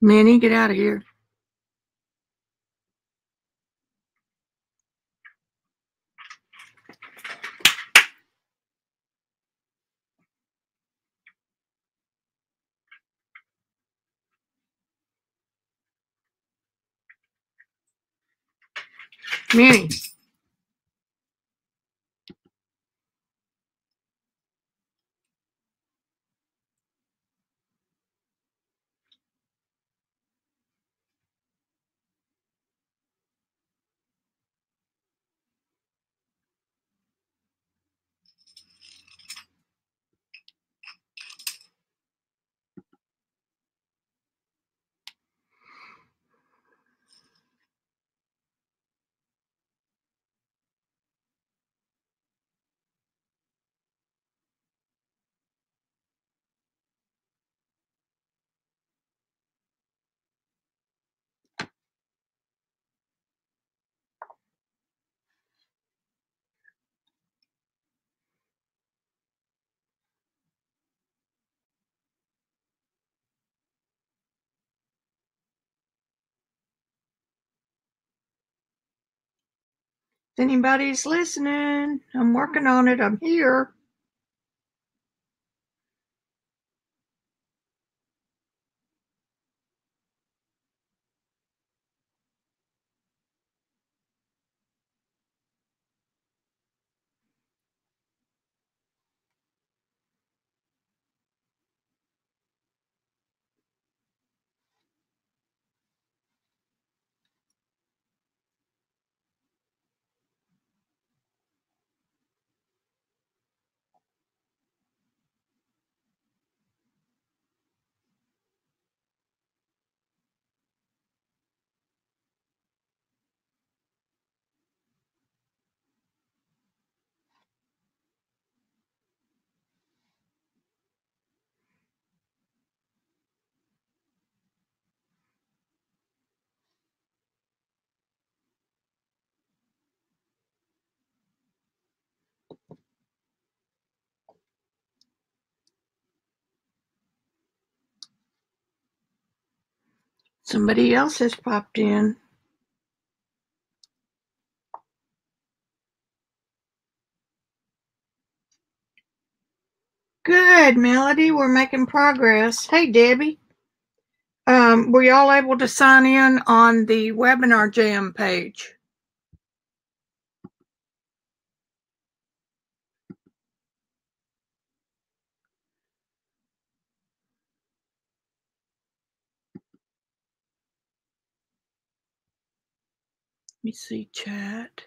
Minnie, get out of here. Minnie. If anybody's listening, I'm working on it. I'm here. Somebody else has popped in. Good, Melody. We're making progress. Hey, Debbie. Were y'all able to sign in on the WebinarJam page? Let me see chat.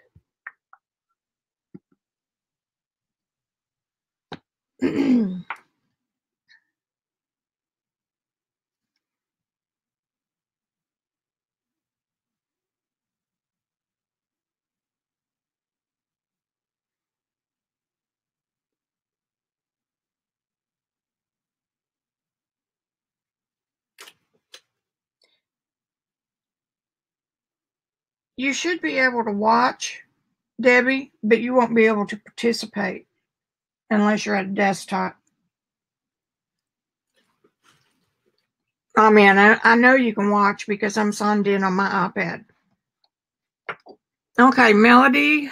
You should be able to watch, Debbie, but you won't be able to participate unless you're at a desktop. I mean, I know you can watch because I'm signed in on my iPad. Okay, Melody.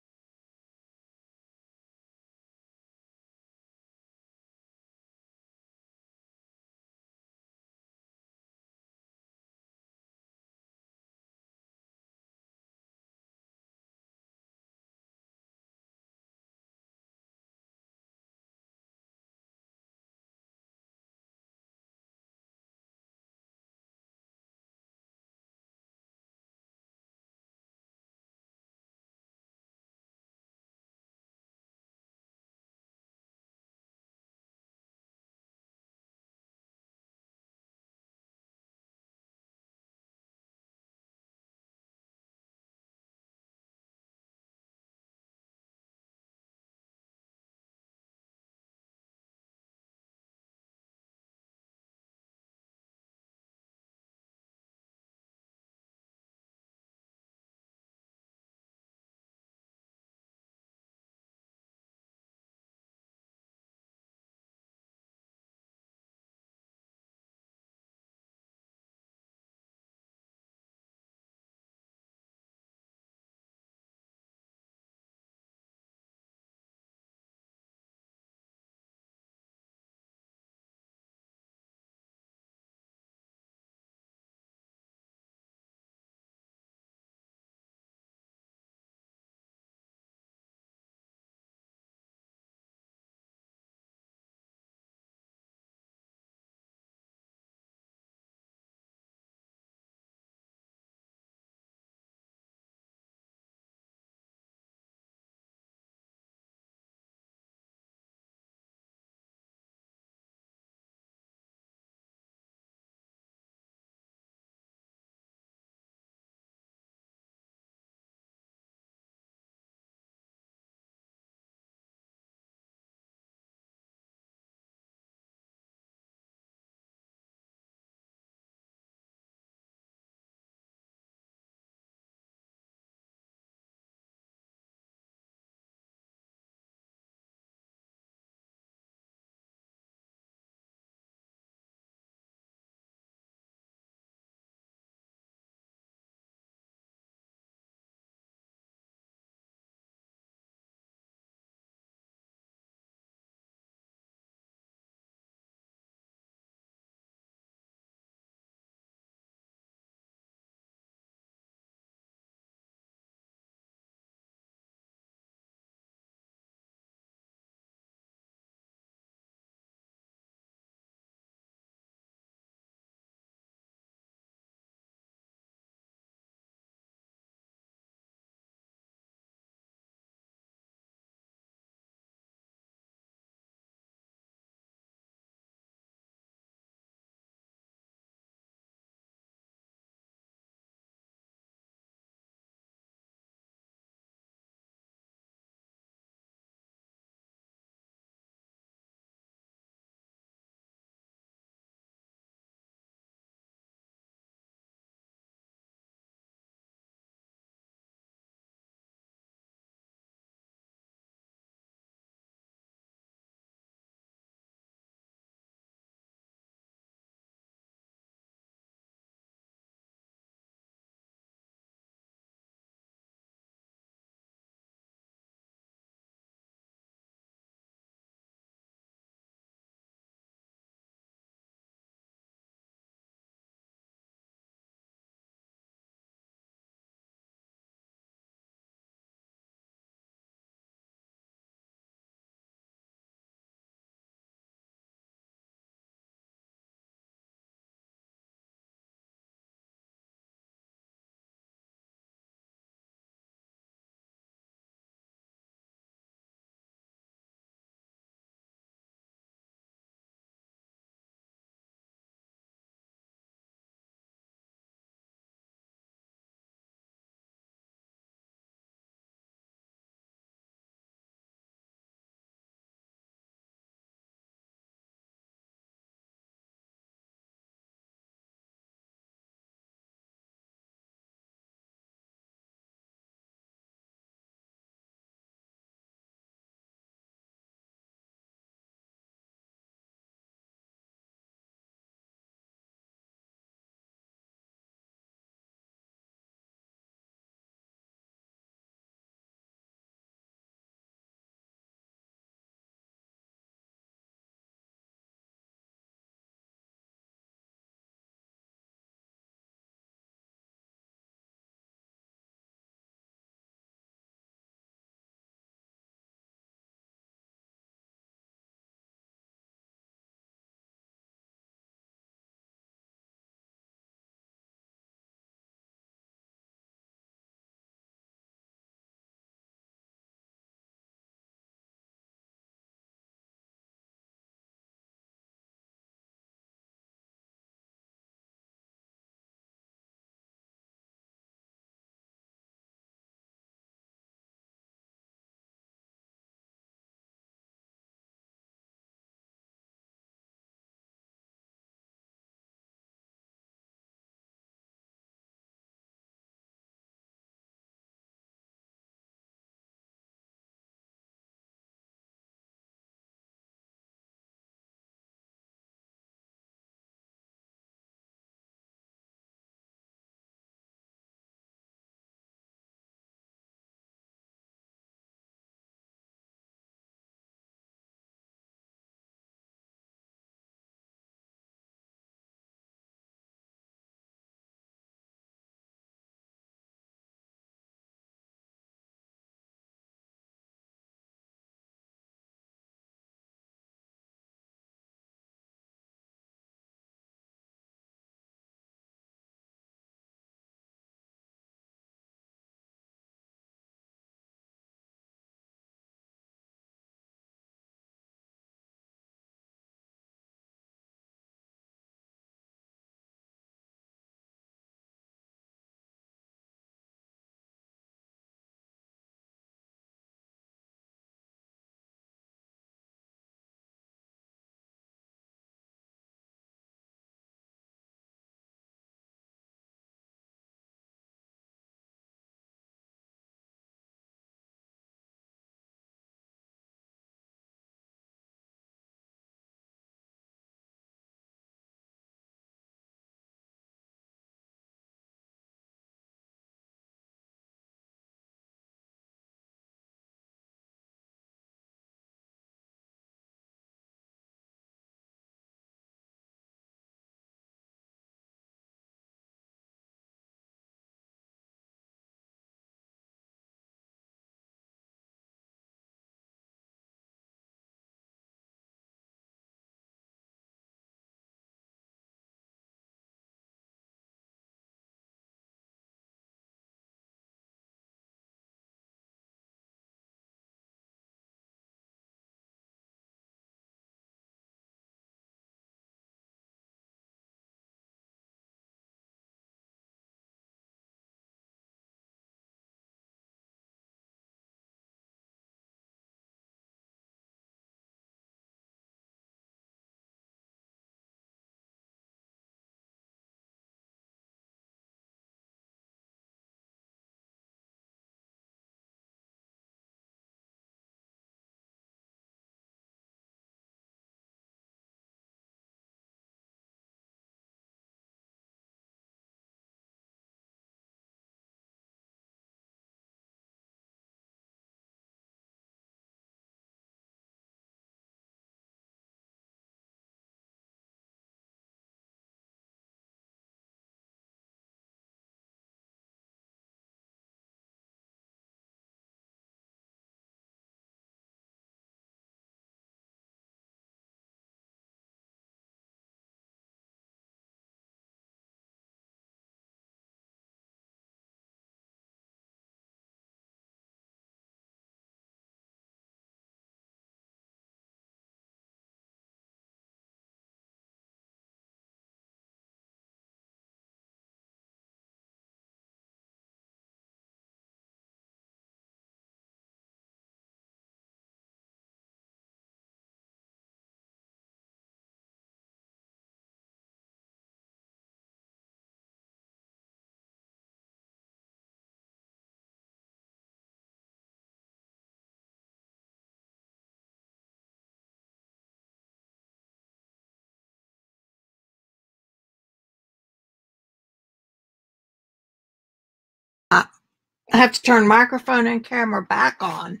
I have to turn microphone and camera back on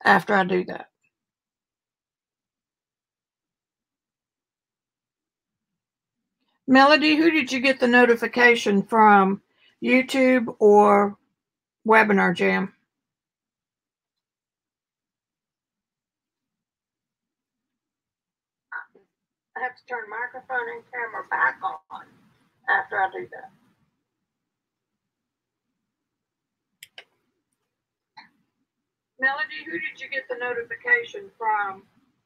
after I do that. Melody, who did you get the notification from? YouTube or WebinarJam? I have to turn microphone and camera back on after I do that. Melody, who did you get the notification from?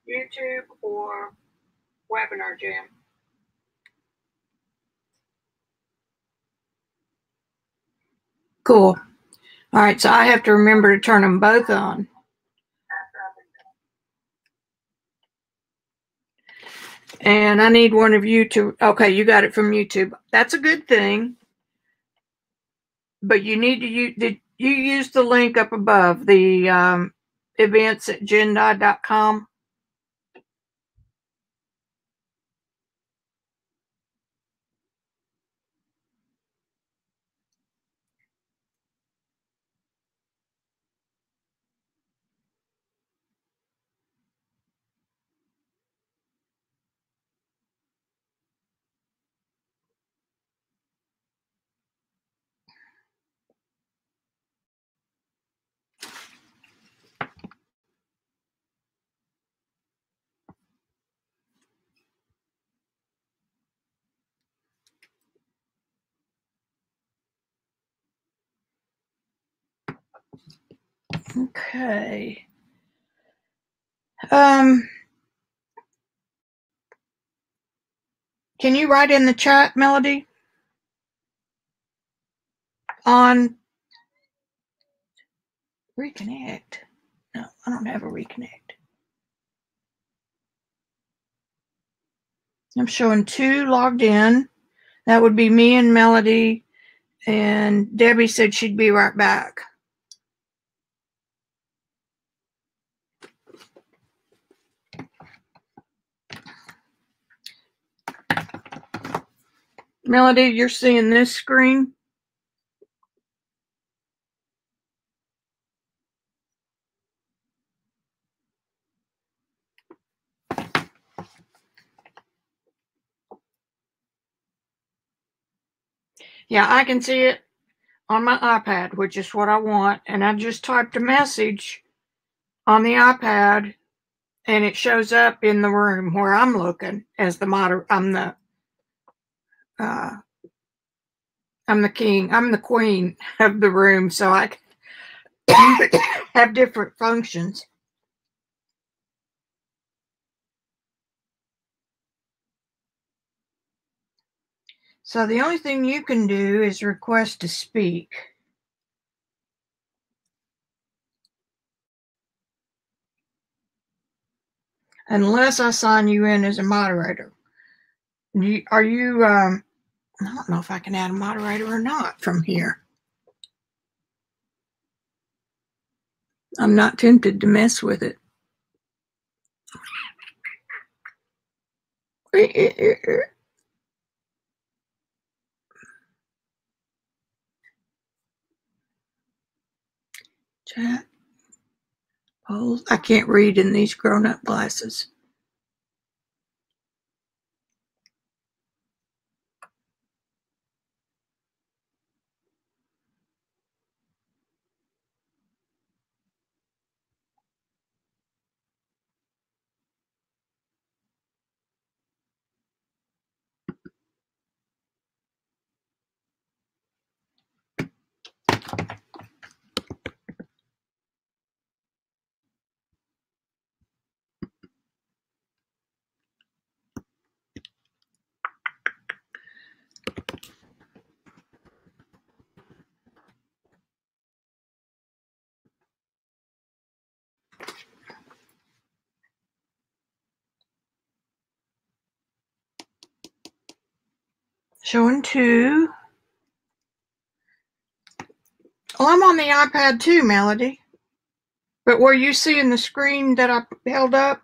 YouTube or WebinarJam? Cool. All right, so I have to remember to turn them both on. And I need one of you to, okay, you got it from YouTube. That's a good thing. But you need to did you use the link up above, the events at gendai.com? Okay. Can you write in the chat, Melody? On reconnect. No, I don't have a reconnect. I'm showing 2 logged in. That would be me and Melody. And Debbie said she'd be right back. Melody, you're seeing this screen? Yeah, I can see it on my iPad, which is what I want. And I just typed a message on the iPad, and it shows up in the room where I'm looking as the moderator. I'm the king. I'm the queen of the room, so I have different functions. So the only thing you can do is request to speak. Unless I sign you in as a moderator. Are you, I don't know if I can add a moderator or not from here. I'm not tempted to mess with it. Chat. Polls. I can't read in these grown-up glasses. Showing 2. Well, I'm on the iPad too, Melody. But were you seeing the screen that I held up?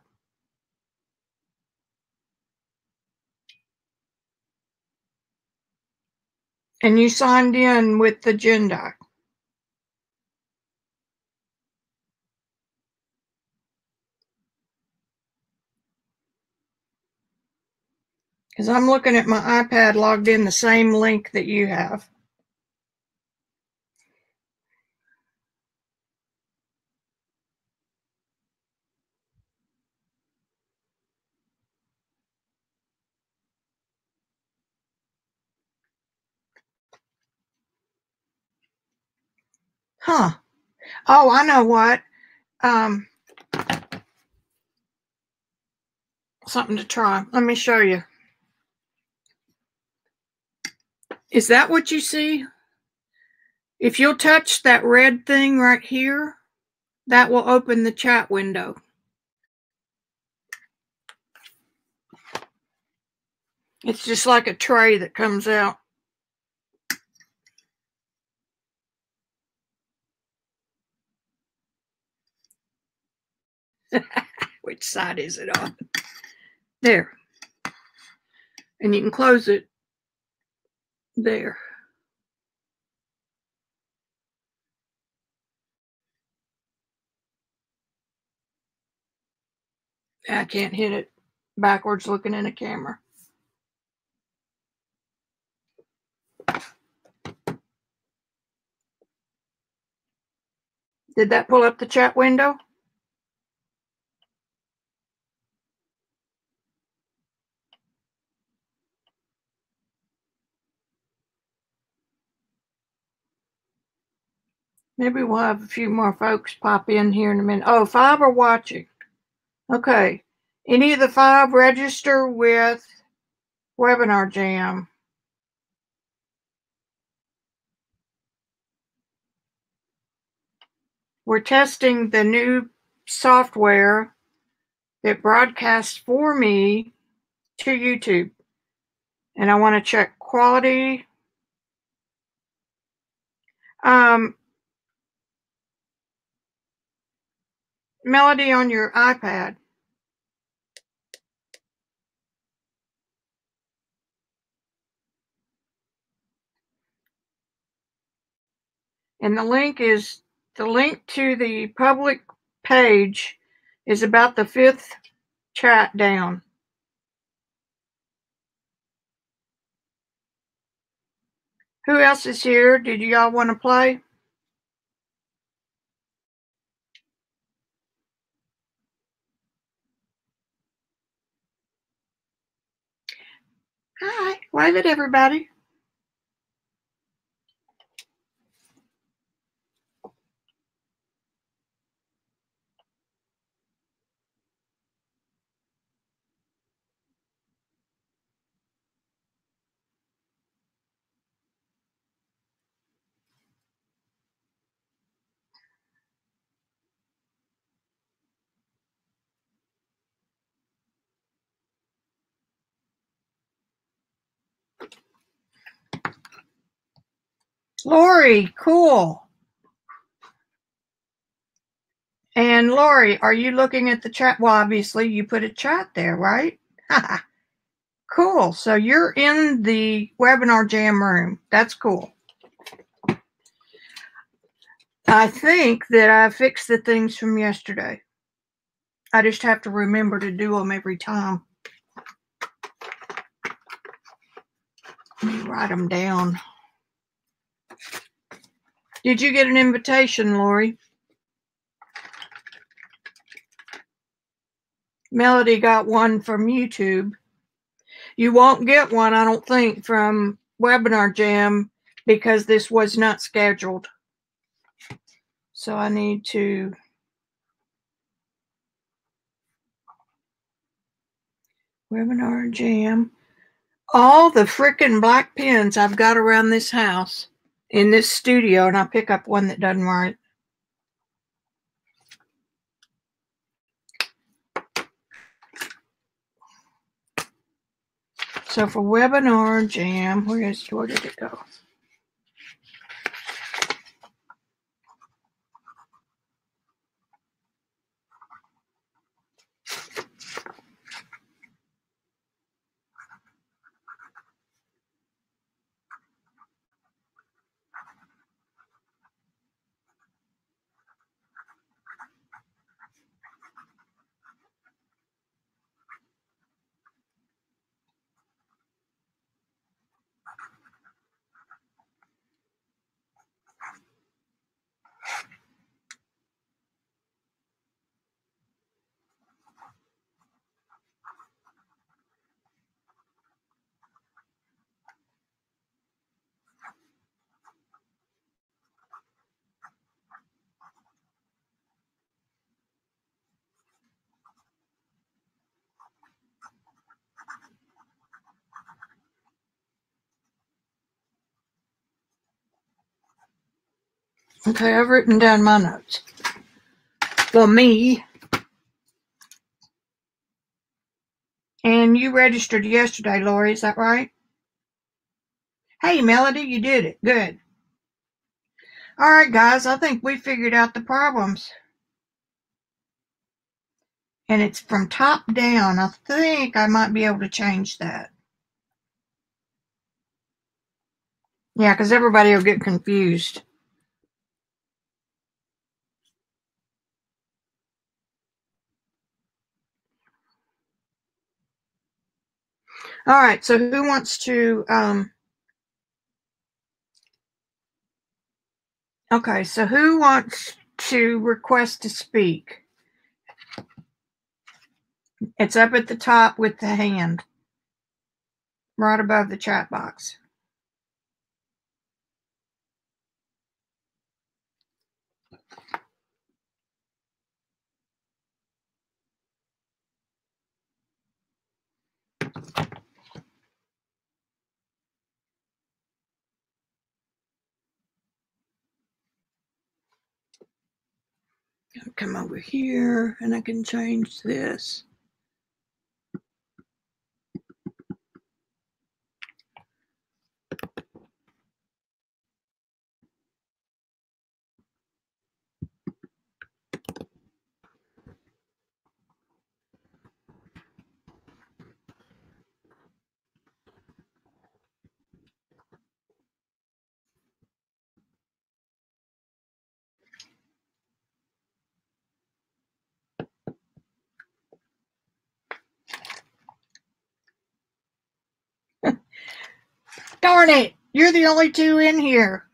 And you signed in with the Gendai. Because I'm looking at my iPad logged in the same link that you have. Huh. Oh, I know what. Something to try. Let me show you. Is that what you see? If you'll touch that red thing right here, that will open the chat window. It's just like a tray that comes out. Which side is it on? There. And you can close it there. I can't hit it backwards looking in a camera. Did that pull up the chat window? Maybe we'll have a few more folks pop in here in a minute. Oh, 5 are watching. Okay. Any of the 5 register with WebinarJam? We're testing the new software that broadcasts for me to YouTube. And I want to check quality. Melody on your iPad. And the link to the public page is about the 5th chat down. Who else is here? Did y'all want to play? Hi, wave at everybody. Lori, cool. And Lori, are you looking at the chat? Well, obviously you put a chat there, right? Cool. So you're in the WebinarJam room. That's cool. I think that I fixed the things from yesterday. I just have to remember to do them every time. Let me write them down. Did you get an invitation, Lori? Melody got one from YouTube. You won't get one, I don't think, from WebinarJam because this was not scheduled. So I need to WebinarJam. All the frickin' black pens I've got around this house in this studio, and I pick up one that doesn't work. So for WebinarJam, where did it go? Okay, I've written down my notes. For me. And you registered yesterday, Lori, is that right? Hey, Melody, you did it. Good. All right, guys, I think we figured out the problems. And it's from top down. I think I might be able to change that. Yeah, because everybody will get confused. All right, so who wants to, okay, so who wants to request to speak? It's up at the top with the hand, right above the chat box. Come over here and I can change this. Darn it, you're the only two in here.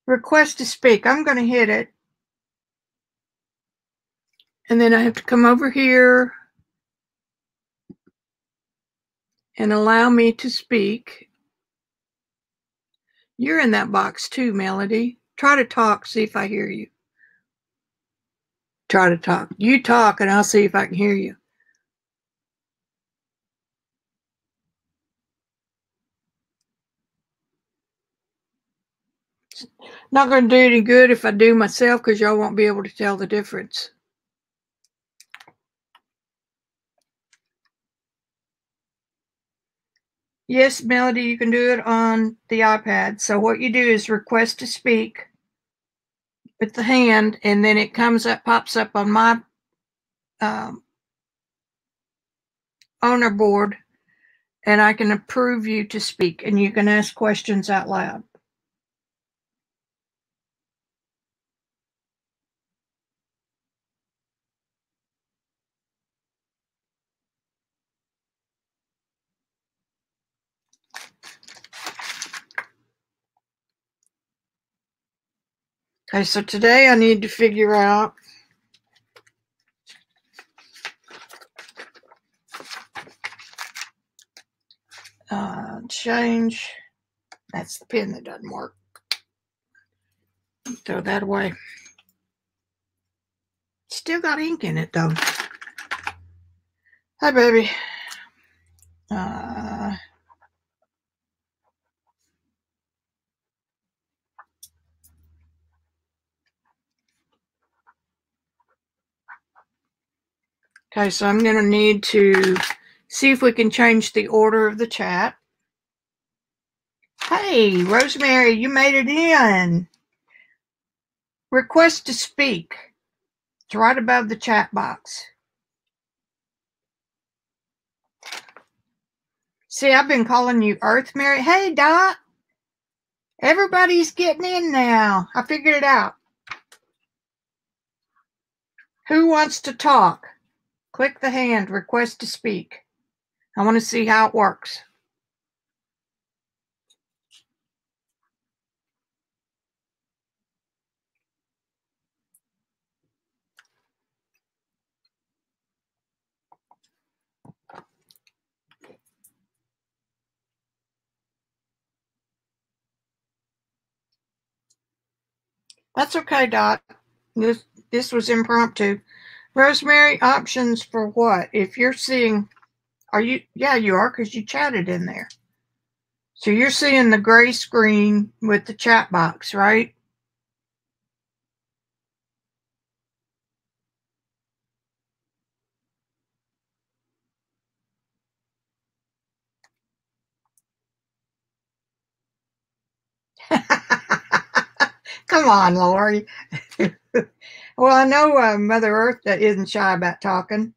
Request to speak. I'm going to hit it. And then I have to come over here and allow me to speak. You're in that box too, Melody. Try to talk, see if I hear you. Try to talk. You talk and I'll see if I can hear you. Not going to do any good if I do myself because y'all won't be able to tell the difference. Yes, Melody, you can do it on the iPad. So what you do is request to speak with the hand, and then it comes up, pops up on my owner board, and I can approve you to speak, and you can ask questions out loud. Okay, so today I need to figure out change. That's the pen that doesn't work. Throw that away. Still got ink in it though. Hi, baby. Okay, so I'm going to need to see if we can change the order of the chat. Hey, Rosemary, you made it in. Request to speak. It's right above the chat box. See, I've been calling you Earth Mary. Hey, Dot. Everybody's getting in now. I figured it out. Who wants to talk? Click the hand, request to speak. I want to see how it works. That's okay, Dot. This was impromptu. Rosemary, options for what? If you're seeing, are you? Yeah, you are, because you chatted in there. So you're seeing the gray screen with the chat box, right? Come on, Lori. Well, I know Mother Earth isn't shy about talking.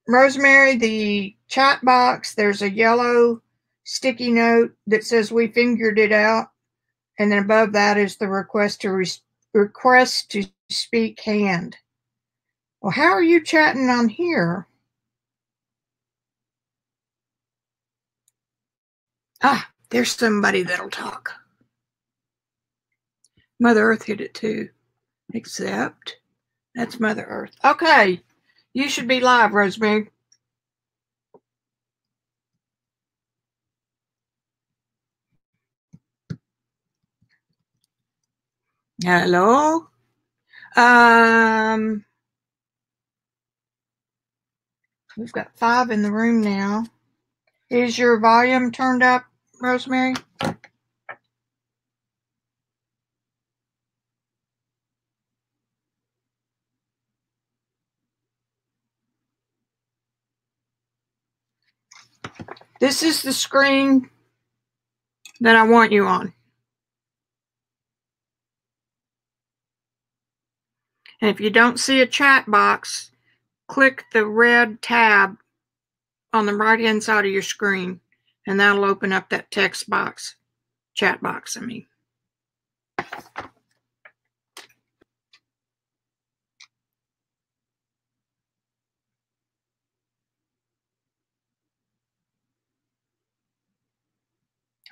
Rosemary, the chat box, there's a yellow sticky note that says we figured it out. And then above that is the request to speak hand. Well, how are you chatting on here? Ah, there's somebody that'll talk. Mother Earth hit it too. Except that's Mother Earth. Okay, you should be live, Rosemary. Hello. We've got 5 in the room now. Is your volume turned up, Rosemary? This is the screen that I want you on. And if you don't see a chat box, click the red tab on the right-hand side of your screen, and that'll open up that text box, chat box, I mean.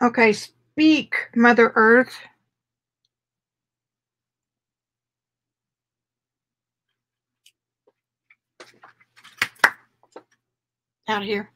Okay, speak, Mother Earth. Out here.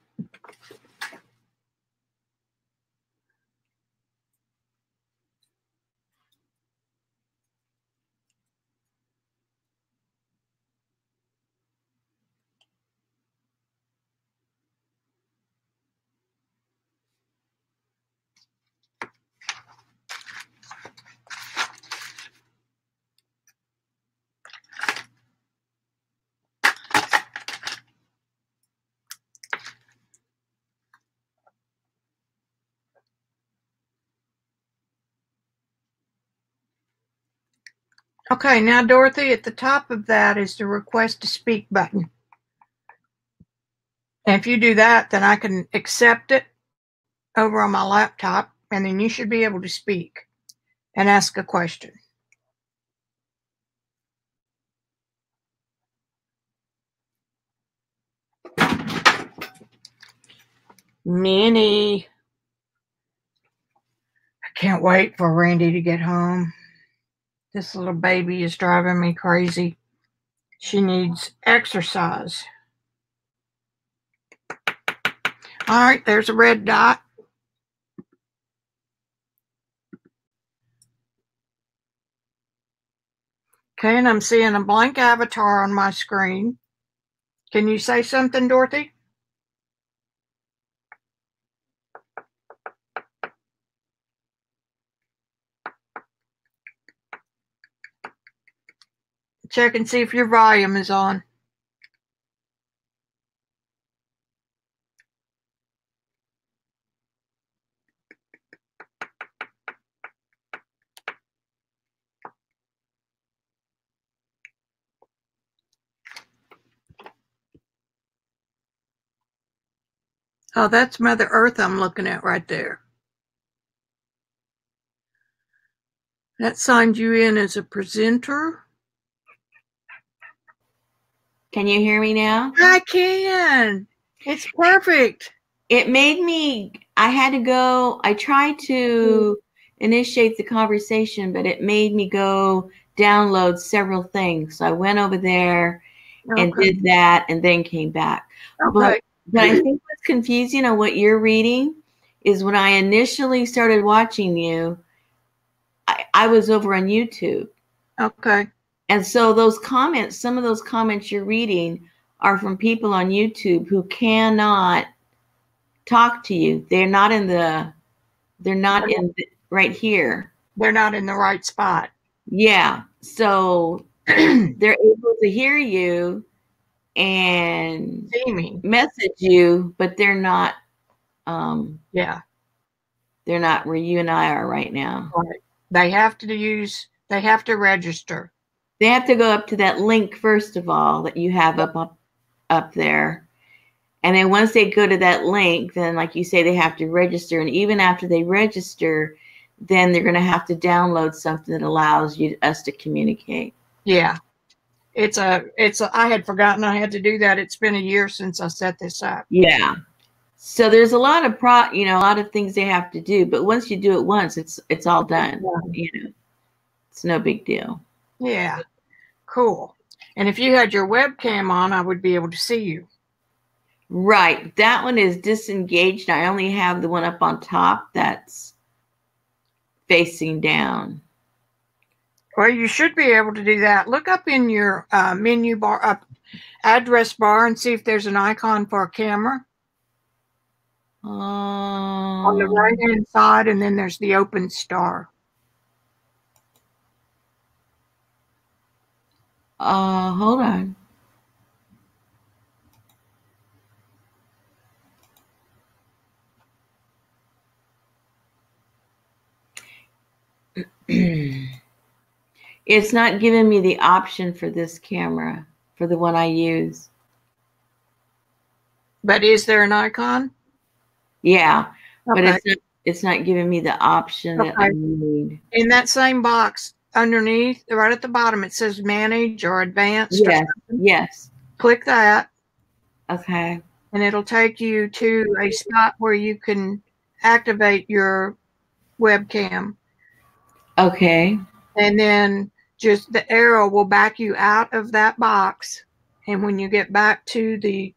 Okay, now, Dorothy, at the top of that is the request to speak button. And if you do that, then I can accept it over on my laptop, and then you should be able to speak and ask a question. Minnie. I can't wait for Randy to get home. This little baby is driving me crazy. She needs exercise. All right, there's a red dot. Okay, and I'm seeing a blank avatar on my screen. Can you say something, Dorothy? Check and see if your volume is on. Oh, that's Mother Earth I'm looking at right there. That signed you in as a presenter. Can you hear me now? I can. It's perfect. It made me, I had to go, I tried to initiate the conversation, but it made me go download several things. So I went over there and did that and then came back. Okay. But I think what's confusing on what you're reading is when I initially started watching you, I was over on YouTube. Okay. And so those comments, some of those comments you're reading are from people on YouTube who cannot talk to you. They're not in right here. They're not in the right spot. Yeah. So they're able to hear you and see me, message you, but they're not. Yeah. They're not where you and I are right now. Right. They have to register. They have to go up to that link first of all that you have up there. And then once they go to that link, then like you say, they have to register. And even after they register, then they're going to have to download something that allows us to communicate. Yeah. I had forgotten I had to do that. It's been a year since I set this up. Yeah. So there's a lot of a lot of things they have to do, but once you do it once, it's all done. Yeah. It's no big deal. Yeah. Cool. And if you had your webcam on, I would be able to see you. Right. That one is disengaged. I only have the one up on top that's facing down. Well, you should be able to do that. Look up in your menu bar, address bar, and see if there's an icon for a camera. On the right-hand side, and then there's the open star. Hold on. It's not giving me the option for this camera, for the one I use. But is there an icon? Yeah, okay. But it's not giving me the option that I need. In that same box underneath, right at the bottom, it says Manage or Advanced. Yes, yes. Click that. Okay. And it'll take you to a spot where you can activate your webcam. Okay. And then just the arrow will back you out of that box. And when you get back to the,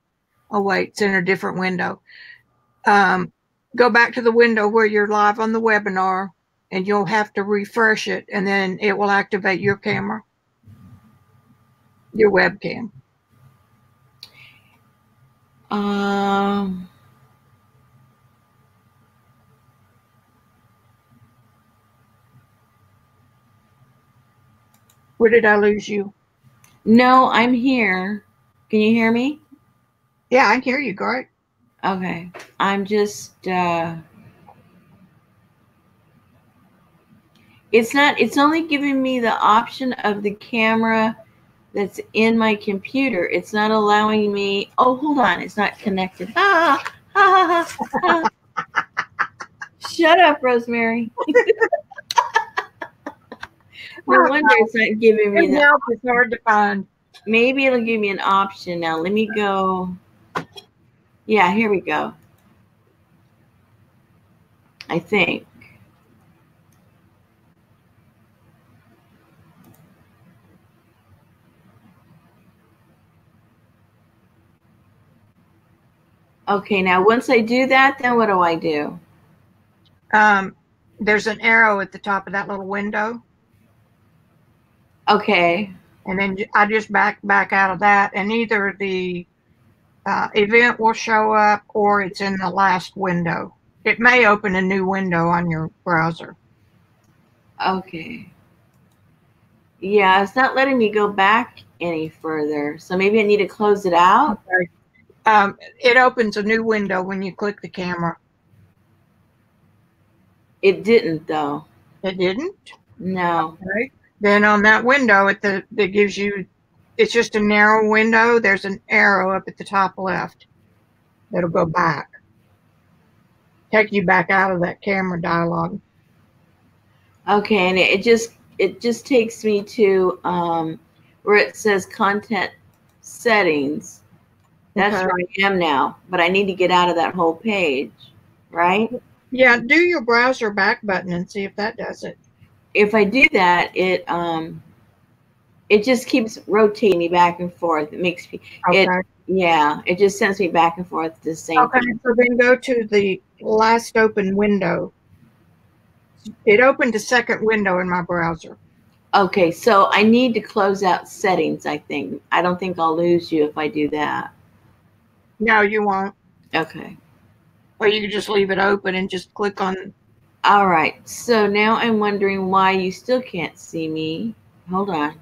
oh wait, it's in a different window. Go back to the window where you're live on the webinar, and you'll have to refresh it, and then it will activate your camera, your webcam. Where did I lose you? No, I'm here. Can you hear me? Yeah, I can hear you, great. Okay. I'm just, it's only giving me the option of the camera that's in my computer. It's not allowing me, oh, hold on, it's not connected. Shut up, Rosemary. No wonder it's not giving me the help is hard to find. Maybe it'll give me an option now. Let me go. Yeah, here we go. I think. Okay, now once I do that, then what do I do? There's an arrow at the top of that little window. Okay. And then I just back out of that, and either the event will show up or it's in the last window. It may open a new window on your browser. Okay. Yeah, it's not letting me go back any further. So maybe I need to close it out. Okay. It opens a new window when you click the camera. It didn't, though. It didn't? No. Okay. Then on that window, that gives you, it's just a narrow window. There's an arrow up at the top left that'll go back. Take you back out of that camera dialog. Okay, and it just takes me to where it says content settings. That's okay. where I am now, but I need to get out of that whole page, right? Yeah, do your browser back button and see if that does it. If I do that, it just keeps rotating me back and forth. It makes me, okay. It just sends me back and forth to the same. Okay, so then go to the last open window. It opened a second window in my browser. Okay, so I need to close out settings, I think. I don't think I'll lose you if I do that. No, you won't. Okay. Or you can just leave it open and just click on. All right, so now I'm wondering why you still can't see me. Hold on.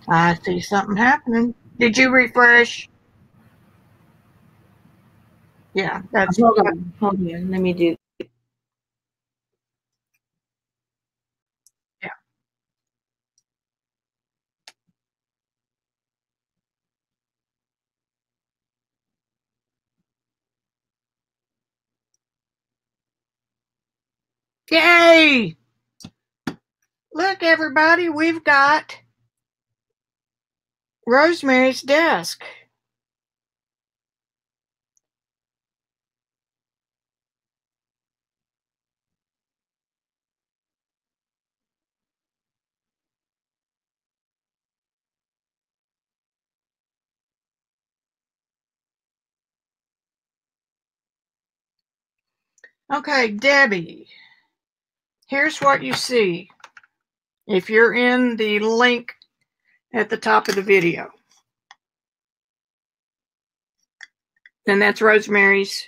I see something happening. Did you refresh? Yeah, that's Hold on. Let me do. yeah. Yay! Look, everybody, we've got Rosemary's desk. Okay, Debbie, here's what you see if you're in the link at the top of the video. And that's Rosemary's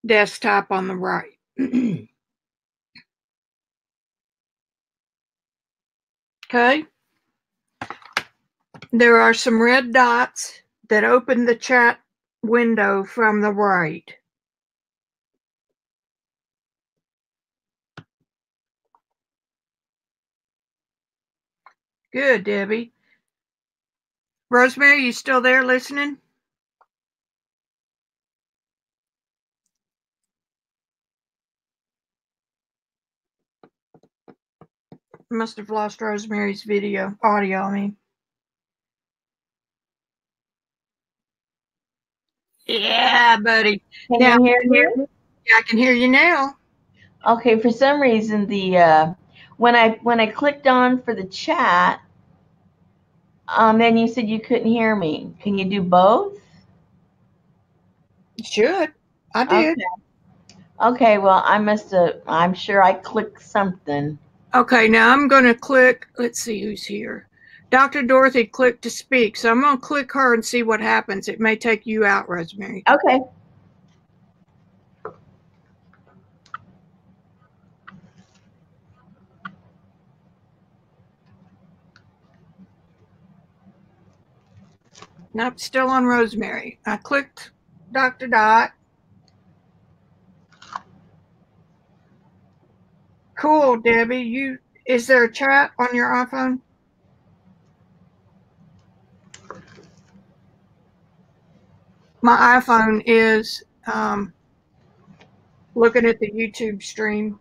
desktop on the right. Okay. There are some red dots that open the chat window from the right. Good, Debbie. Rosemary, you still there listening? Must have lost Rosemary's audio, I mean. Yeah, buddy. Can you hear me? Yeah, I can hear you now. Okay, for some reason when I clicked on for the chat, then you said you couldn't hear me. Can you do both? Should. I did. Okay, well, I'm sure I clicked something. Okay, now I'm going to click. Let's see who's here. Dr. Dorothy clicked to speak, so I'm going to click her and see what happens. It may take you out, Rosemary. Okay. Nope, still on Rosemary. I clicked Dr. Dot. Cool, Debbie. Is there a chat on your iPhone? My iPhone is looking at the YouTube stream.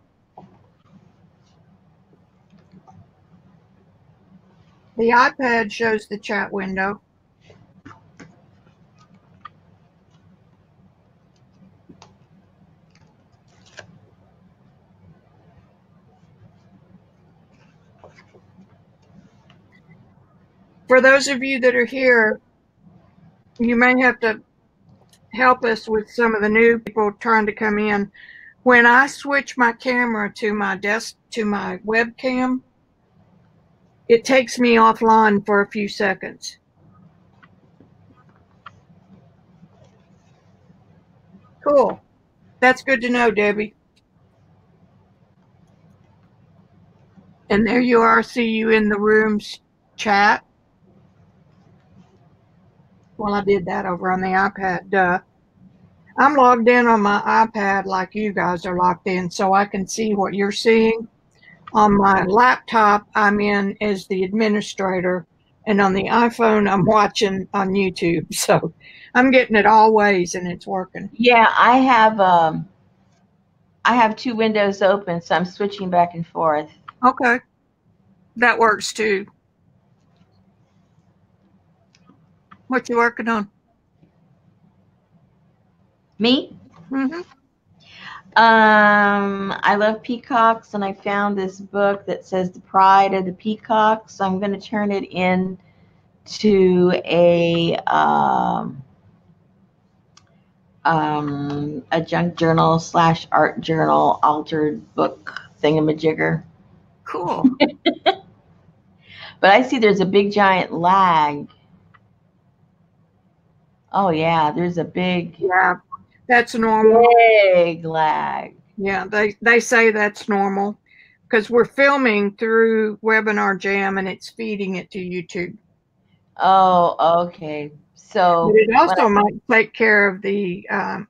The iPad shows the chat window. For those of you that are here, you may have to help us with some of the new people trying to come in. When I switch my camera to my webcam, it takes me offline for a few seconds. Cool. That's good to know, Debbie. And there you are. See you in the room's chat. Well, I did that over on the iPad. Duh. I'm logged in on my iPad like you guys are logged in, so I can see what you're seeing. On my laptop, I'm in as the administrator, and on the iPhone, I'm watching on YouTube. So I'm getting it all ways, and it's working. Yeah, I have two windows open, so I'm switching back and forth. Okay. That works too. What you working on? Me? Mm-hmm. I love peacocks, and I found this book that says The Pride of the Peacock, so I'm going to turn it into a junk journal / art journal altered book thingamajigger. Cool. But I see there's a big giant lag. Oh yeah, there's a big That's normal. Big lag. Yeah, they say that's normal because we're filming through WebinarJam and it's feeding it to YouTube. Oh, okay. But So it also might take care of the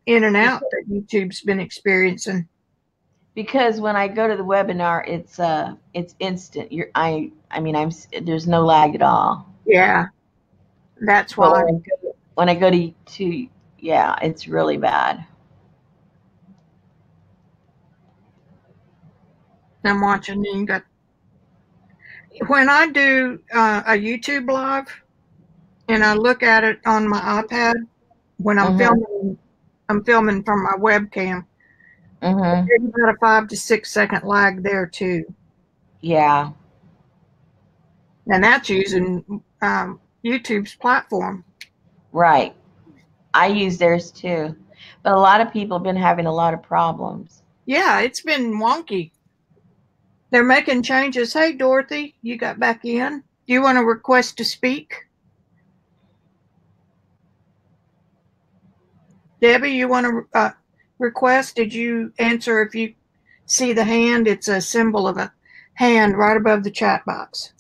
in and out that YouTube's been experiencing. because when I go to the webinar, it's instant. I mean, there's no lag at all. Yeah, that's But why when I go to yeah, it's really bad. I'm watching. You got when I do a YouTube live and I look at it on my iPad when I'm filming from my webcam. Mm-hmm. There's about a 5 to 6 second lag there too, Yeah. and that's using YouTube's platform. Right. I use theirs too. But a lot of people have been having a lot of problems. Yeah, it's been wonky. They're making changes. Hey, Dorothy, you got back in. Do you want to request to speak? Debbie, you want to request? Did you answer? If you see the hand, it's a symbol of a hand right above the chat box.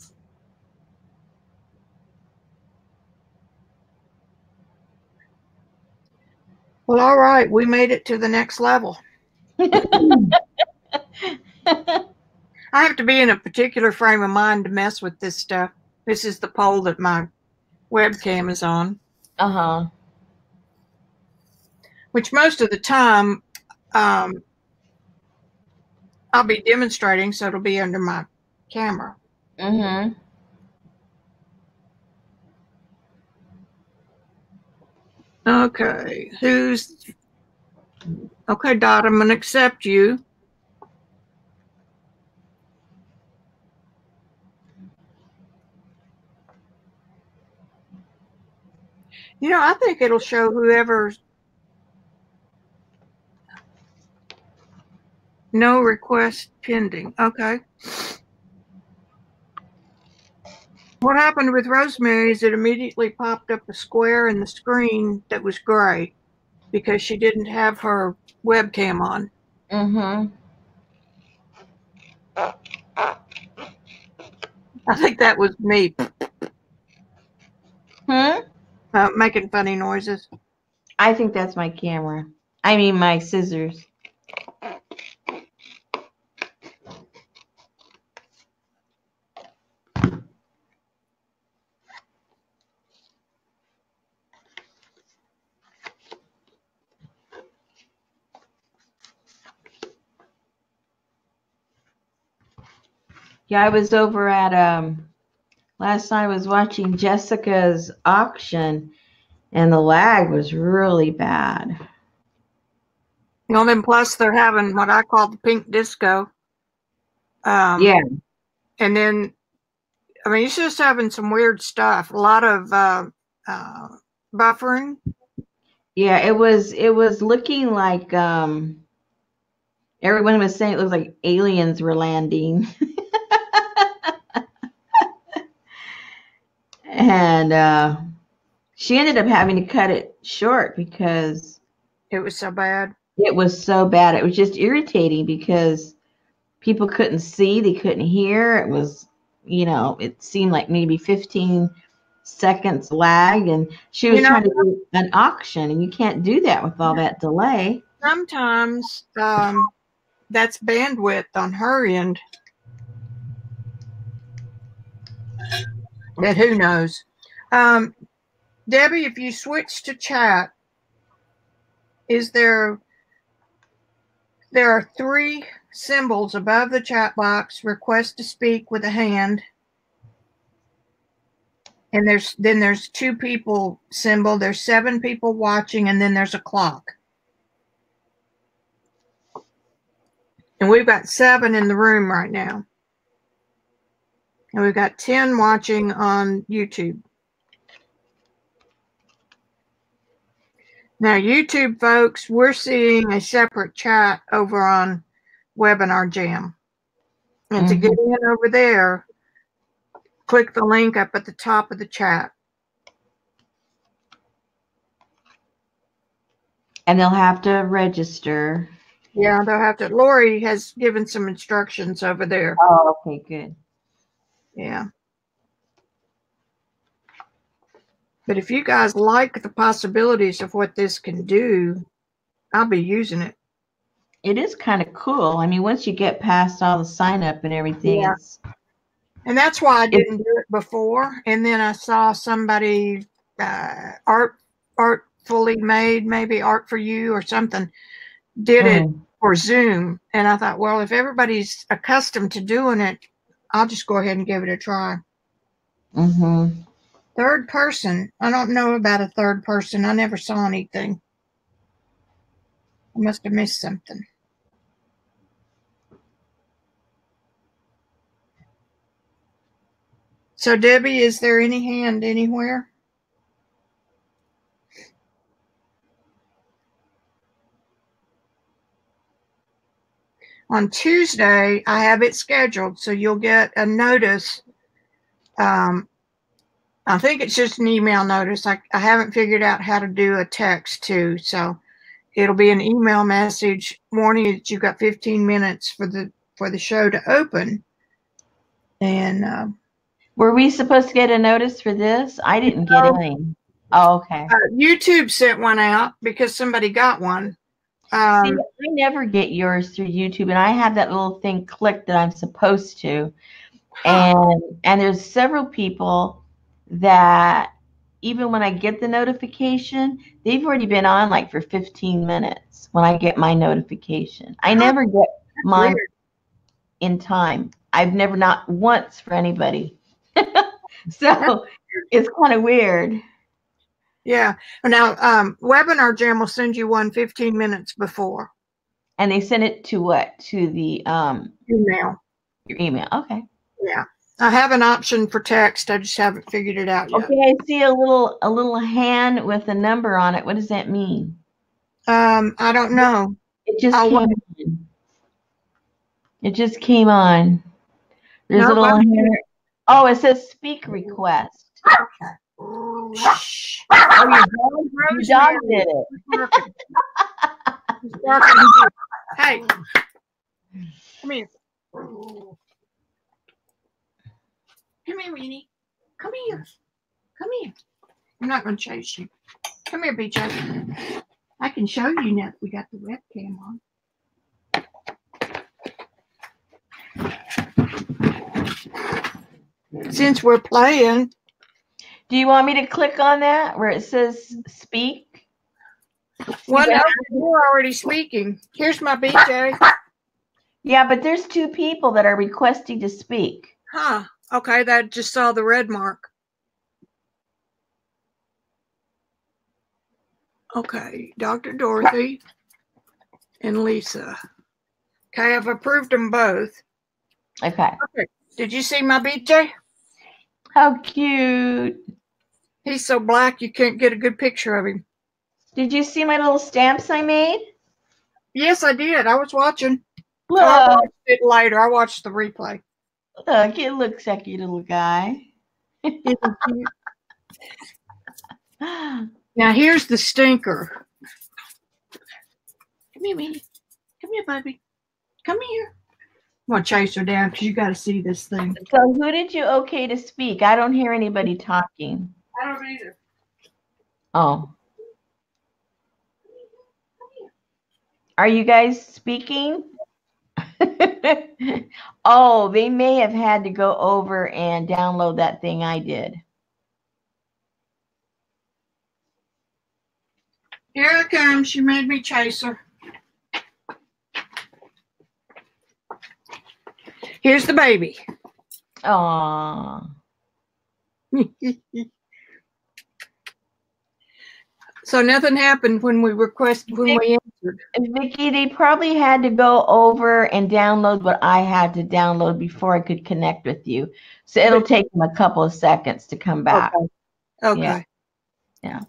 Well, all right. We made it to the next level. I have to be in a particular frame of mind to mess with this stuff. This is the pole that my webcam is on, Uh-huh. which most of the time I'll be demonstrating, so it'll be under my camera. Mm-hmm. Okay, okay, Dot, I'm going to accept you. You know, I think it'll show whoever's no request pending. Okay. What happened with Rosemary is it immediately popped up a square in the screen that was gray because she didn't have her webcam on. Mm-hmm. I think that was me Hmm? making funny noises. I think that's my camera. I mean my scissors. Yeah, I was over at last night I was watching Jessica's auction and the lag was really bad. You know, then plus they're having what I call the pink disco. Yeah. And then, I mean, it's just having some weird stuff. A lot of buffering. Yeah, it was looking like everyone was saying it looked like aliens were landing. And she ended up having to cut it short because It was so bad. it was so bad. It was just irritating because people couldn't see, they couldn't hear. It was, it seemed like maybe 15 seconds lag. And she was You know, trying to do an auction, and you can't do that with all that delay. sometimes that's bandwidth on her end. But who knows? Debbie, if you switch to chat, there are 3 symbols above the chat box: request to speak with a hand, and there's 2 people symbol. There's 7 people watching, and then there's a clock. And we've got 7 in the room right now, and we've got 10 watching on YouTube. Now, YouTube folks, we're seeing a separate chat over on WebinarJam. And to get in over there, click the link up at the top of the chat. And they'll have to register. Yeah, they'll have to. Lori has given some instructions over there. Oh, okay, good. Yeah. But if you guys like the possibilities of what this can do, I'll be using it. It is kind of cool. I mean, once you get past all the sign up and everything, Yeah. it's. And that's why I didn't do it before. And then I saw somebody artfully made, maybe Art for You or something, did it for Zoom. And I thought, well, if everybody's accustomed to doing it, I'll just go ahead and give it a try. Mm-hmm. Third person. I don't know about a third person. I never saw anything. I must have missed something. So, Debbie, is there any hand anywhere? On Tuesday, I have it scheduled, so you'll get a notice. I think it's just an email notice. I haven't figured out how to do a text too, so it'll be an email message warning that you've got 15 minutes for the show to open. And were we supposed to get a notice for this? I didn't get any. Oh, okay. YouTube sent one out because somebody got one. See, I never get yours through YouTube, and I have that little thing clicked that I'm supposed to. And there's several people that even when I get the notification, they've already been on like for 15 minutes when I get my notification. I never get mine in time. I've never, not once for anybody. So it's kind of weird. Yeah. Now, WebinarJam will send you one 15 minutes before. And they send it to what? To the email. Your email. Okay. Yeah. I have an option for text. I just haven't figured it out yet. Okay, I see a little hand with a number on it. What does that mean? I don't know. It just came on. It just came on. There's a little hand. Oh, it says speak request. Shh. Oh, your dog did it. Hey, come here. Come here, Winnie. Come here. Come here. I'm not going to chase you. Come here, BJ. I can show you now that we got the webcam on. Since we're playing. Do you want me to click on that where it says speak? Well, no, you're already speaking. Here's my BJ. Yeah, but there's two people that are requesting to speak. Huh. Okay, that just saw the red mark. Okay, Dr. Dorothy and Lisa. Okay, I've approved them both. Okay. Did you see my BJ? How cute. He's so black you can't get a good picture of him. Did you see my little stamps I made? Yes, I did. I was watching. Look. I watched it later. I watched the replay. Look, it looks like your little guy. Now, here's the stinker. Come here, Minnie. Come here, baby. Come here. I'm going to chase her down because you got to see this thing. So who did you okay to speak? I don't hear anybody talking. I don't either. Oh. Are you guys speaking? Oh, they may have had to go over and download that thing I did. Here I come. She made me chase her. Here's the baby. Aww. So nothing happened when we answered. Vicki, they probably had to go over and download what I had to download before I could connect with you. So it'll take them a couple of seconds to come back. Okay. Yeah.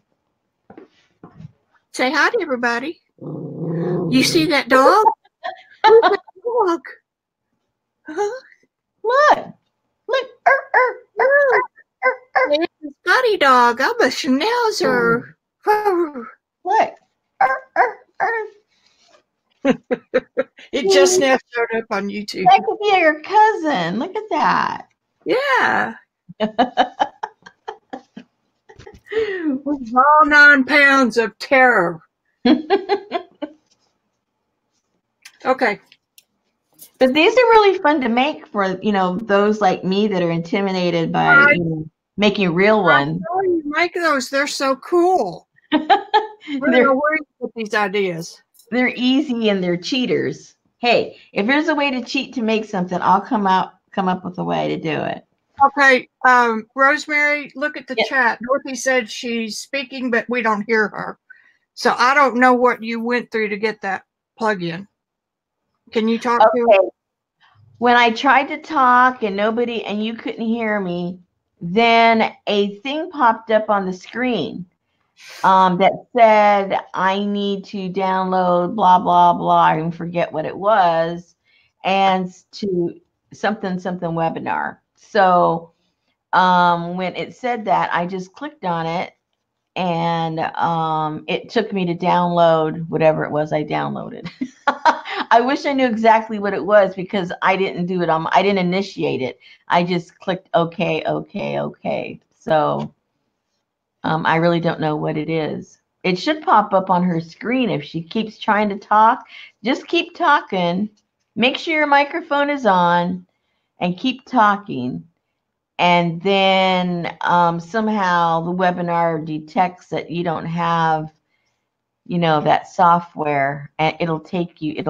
Say hi to everybody. You see that dog? That dog. Look. It's a Scotty dog. I'm a Schnauzer. Look. It just now showed up on YouTube. That could be your cousin. Look at that. Yeah. With all 9 pounds of terror. Okay. But these are really fun to make for, those like me that are intimidated by, making real ones. Oh, you make those. They're so cool. I don't know where you get these ideas. They're easy and they're cheaters. Hey, if there's a way to cheat to make something, I'll come up with a way to do it. Okay, Rosemary, look at the chat. Dorothy said she's speaking, but we don't hear her. So I don't know what you went through to get that plug-in. Can you talk to her? When I tried to talk and you couldn't hear me, then a thing popped up on the screen that said I need to download blah, blah, blah. I even forget what it was, and to something webinar. So when it said that, I just clicked on it, and it took me to download whatever it was I downloaded. I wish I knew exactly what it was, because I didn't do it I didn't initiate it. I just clicked okay. So I really don't know what it is. It should pop up on her screen if she keeps trying to talk. Just keep talking. Make sure your microphone is on and keep talking. And then somehow the webinar detects that you don't have, that software, and it'll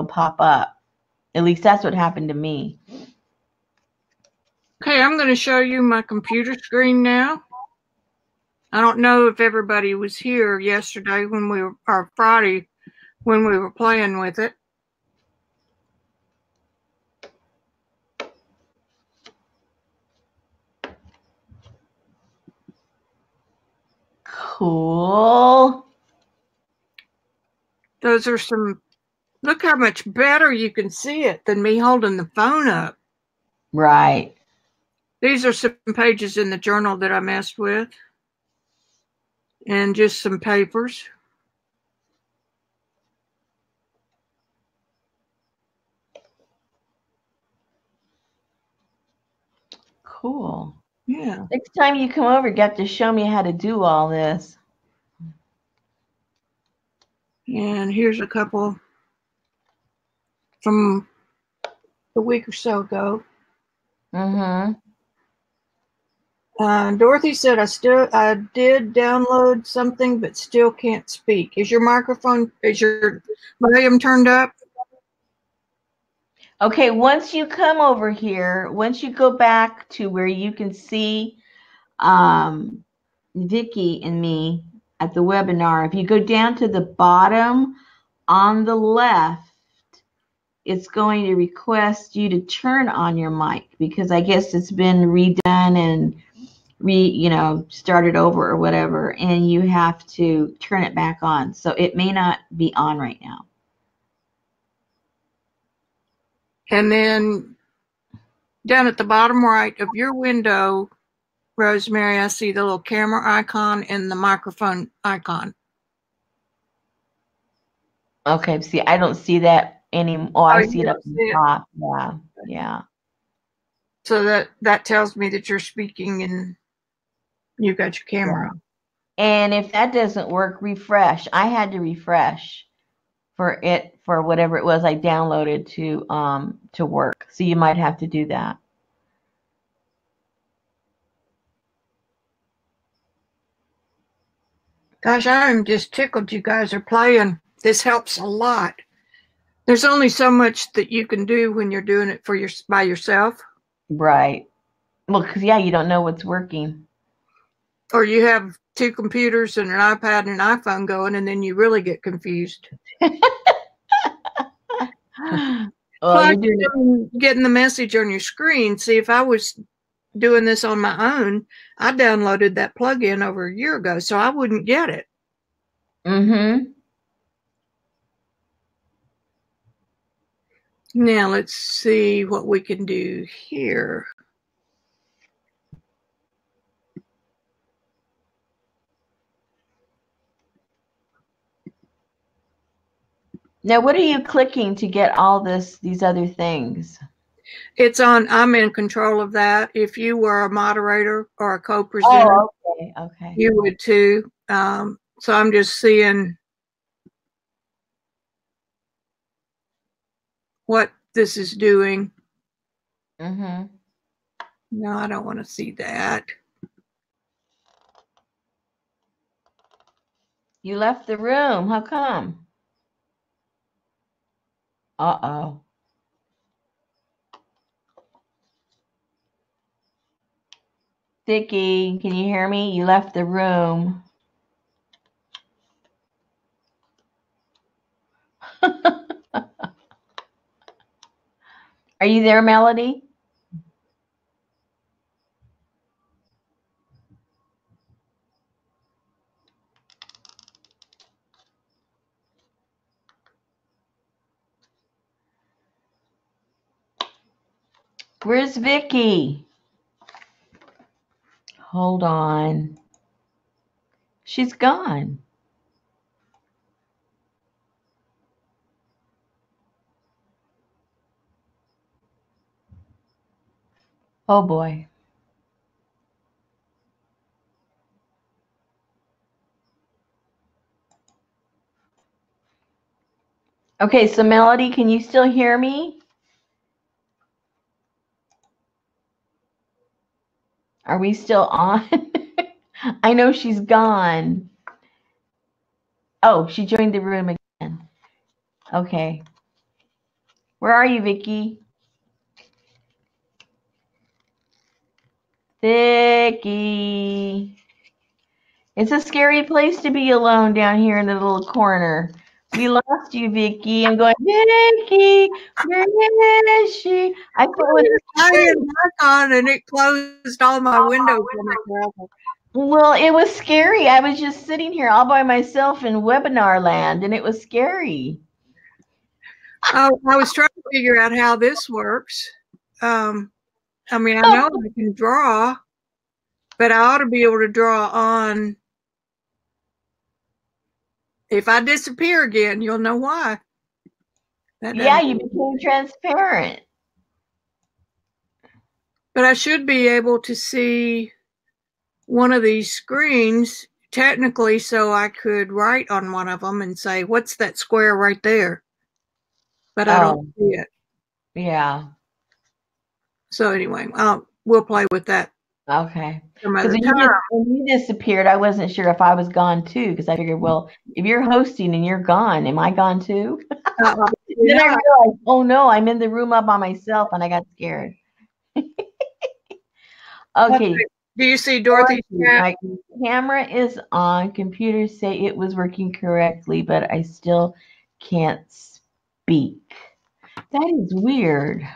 pop up. At least that's what happened to me. Okay, I'm going to show you my computer screen now. I don't know if everybody was here yesterday or Friday when we were playing with it. Cool. Those are look how much better you can see it than me holding the phone up. Right. These are some pages in the journal that I messed with, and just some papers. Cool. Yeah. Next time you come over, get to show me how to do all this. And here's a couple from a week or so ago. Mm-hmm. Dorothy said, I did download something, but still can't speak. Is your volume turned up? Okay, once you come over here, once you go back to where you can see Vicki and me at the webinar, if you go down to the bottom on the left, it's going to request you to turn on your mic, because I guess it's been redone and started over or whatever, and you have to turn it back on. So it may not be on right now. And then down at the bottom right of your window, Rosemary, I see the little camera icon and the microphone icon. Okay, see, I don't see that anymore. Oh, I see it up in the top. Yeah. So that tells me that you're speaking and you got your camera on. And if that doesn't work, refresh. I had to refresh for whatever it was I downloaded to work. So you might have to do that. Gosh, I'm just tickled you guys are playing. This helps a lot. There's only so much that you can do when you're doing it by yourself. Right. Well, because, you don't know what's working. Or you have 2 computers and an iPad and an iPhone going, and then you really get confused. Well, you're getting the message on your screen. See, if I was doing this on my own, I downloaded that plugin over a year ago, so I wouldn't get it. Mm-hmm. Now let's see what we can do here. Now, what are you clicking to get all these other things? It's on. I'm in control of that. If you were a moderator or a co-presenter, Oh, okay. you would too. So I'm just seeing what this is doing. Mm-hmm. No, I don't want to see that. You left the room. How come? Uh-oh. Vicki, can you hear me? You left the room. Are you there, Melody? Where's Vicki? Hold on. She's gone. Oh boy. Okay, so Melody, can you still hear me? Are we still on? I know she's gone. Oh, she joined the room again. Okay. Where are you, Vicki? Vicki. It's a scary place to be alone down here in the little corner. We lost you, Vicki. I'm going, Vicki, where is she? I thought it I had a mic on and it closed all my windows. Well, it was scary. I was just sitting here all by myself in webinar land, and it was scary. I was trying to figure out how this works. I mean, I know I can draw, but I ought to be able to draw on. If I disappear again, you'll know why. Yeah, you became transparent. But I should be able to see one of these screens technically, so I could write on one of them and say, what's that square right there? But I don't see it. Yeah. So anyway, we'll play with that. Okay. Because when you disappeared, I wasn't sure if I was gone too, because I figured, well, if you're hosting and you're gone, am I gone too? Then I realized, oh no, I'm in the room all by myself, and I got scared. Okay. Do you see Dorothy? My camera is on. Computers say it was working correctly, but I still can't speak. That is weird.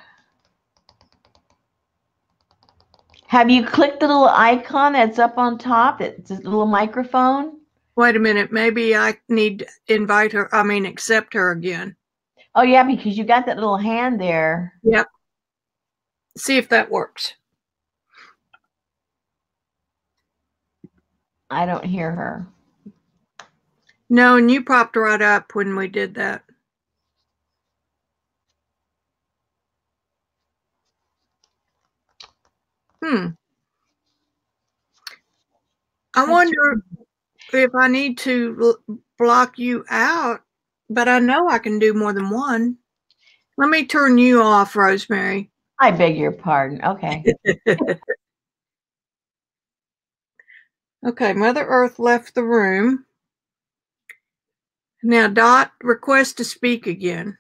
Have you clicked the little icon that's up on top? It's a little microphone. Wait a minute. Maybe I need to invite her. I mean, accept her again. Oh, yeah, because you got that little hand there. Yep. See if that works. I don't hear her. No, and you popped right up when we did that. I wonder if I need to block you out, but I know I can do more than one. Let me turn you off, Rosemary. I beg your pardon. Okay. Okay, Mother Earth left the room. Now, Dot, request to speak again.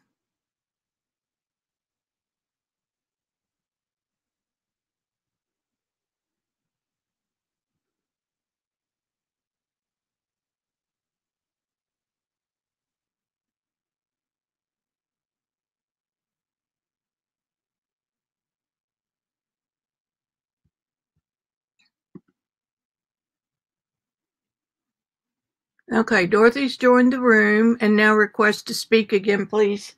Okay, Dorothy's joined the room, and now request to speak again, please.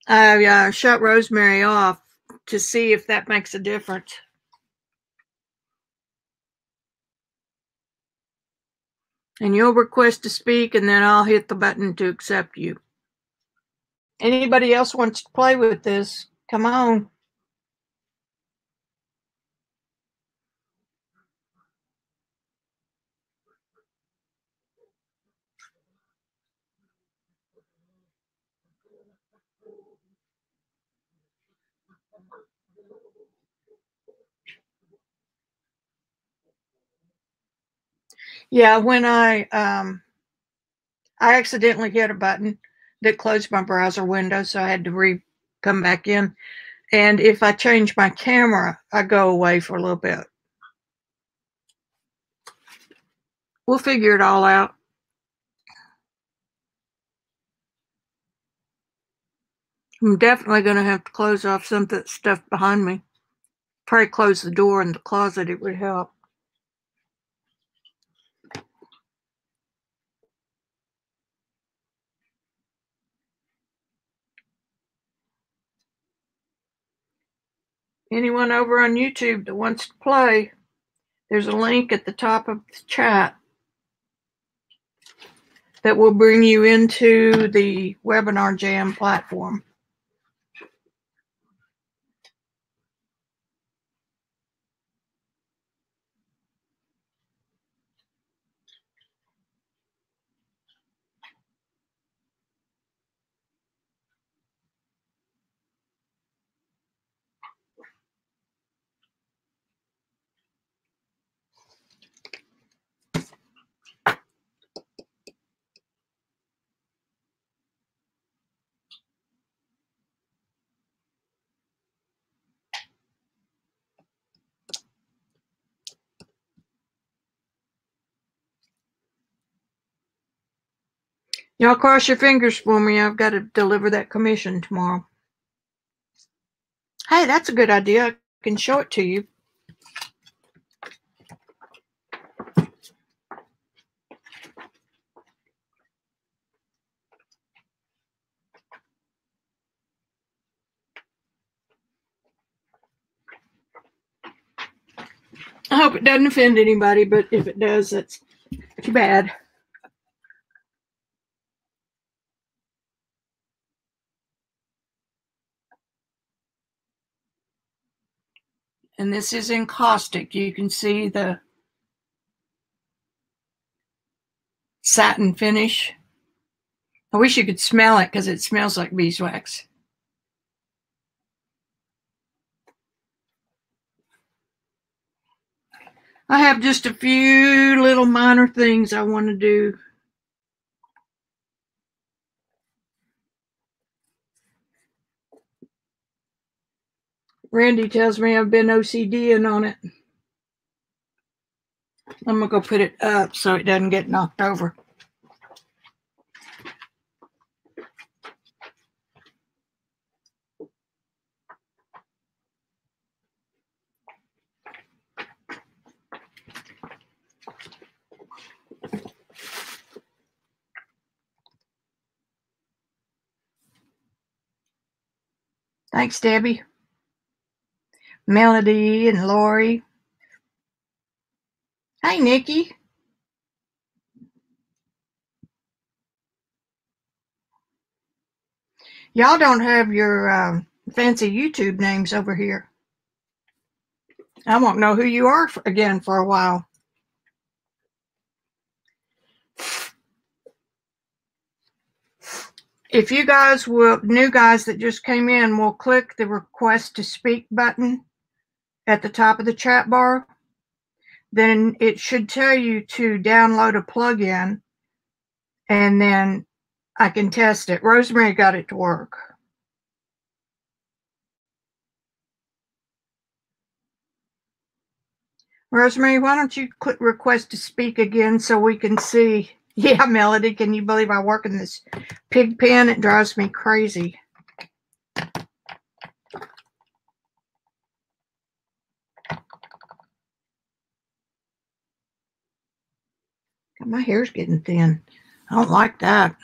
I shut Rosemary off to see if that makes a difference. And you'll request to speak, and then I'll hit the button to accept you. Anybody else wants to play with this, Come on. Yeah, when I accidentally hit a button that closed my browser window, so I had to come back in. And if I change my camera, I go away for a little bit. We'll figure it all out. I'm definitely going to have to close off some of that stuff behind me. Probably close the door in the closet. It would help. Anyone over on YouTube that wants to play, there's a link at the top of the chat that will bring you into the WebinarJam platform. Y'all cross your fingers for me. I've got to deliver that commission tomorrow. Hey, that's a good idea. I can show it to you. I hope it doesn't offend anybody, but if it does, that's too bad. And this is in caustic. You can see the satin finish. I wish you could smell it because it smells like beeswax. I have just a few little minor things I want to do. Randy tells me I've been OCDing on it. I'm going to go put it up so it doesn't get knocked over. Thanks, Debbie. Melody and Lori. Hey, Nikki. Y'all don't have your fancy YouTube names over here. I won't know who you are again for a while. If you guys will, new guys that just came in, will click the request to speak button at the top of the chat bar, then it should tell you to download a plugin, and then I can test it. Rosemary got it to work. Rosemary, why don't you click request to speak again so we can see? Yeah, Melody, can you believe I work in this pig pen? It drives me crazy. My hair's getting thin. I don't like that.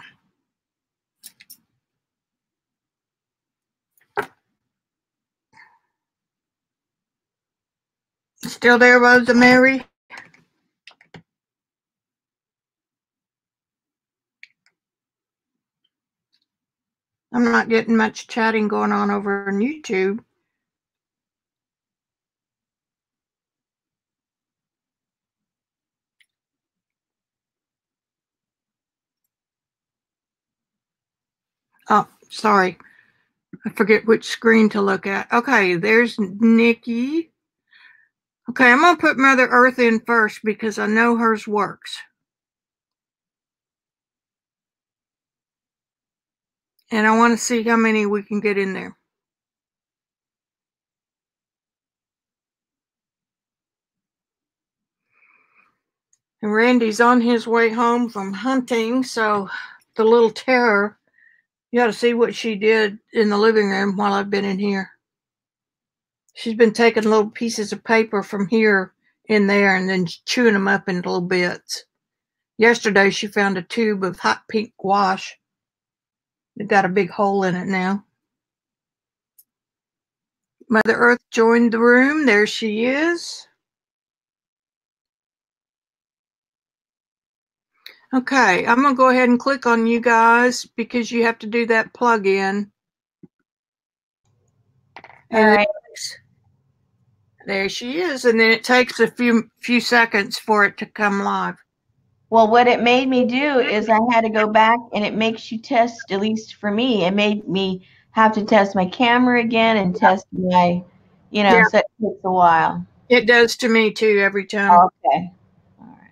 Still there, Rosemary? I'm not getting much chatting going on over on YouTube. Oh, sorry. I forget which screen to look at. Okay, there's Nikki. Okay, I'm going to put Mother Earth in first because I know hers works. And I want to see how many we can get in there. And Randy's on his way home from hunting, so the little terror, you got to see what she did in the living room while I've been in here. She's been taking little pieces of paper from here in there and then chewing them up into little bits. Yesterday, she found a tube of hot pink wash. It got a big hole in it now. Mother Earth joined the room. There she is. Okay, I'm going to go ahead and click on you guys because you have to do that plug-in. All right. There she is, and then it takes a few seconds for it to come live. Well, what it made me do is I had to go back, and it makes you test, at least for me, it made me have to test my camera again and test my, so it takes a while. It does to me too every time. Okay. All right.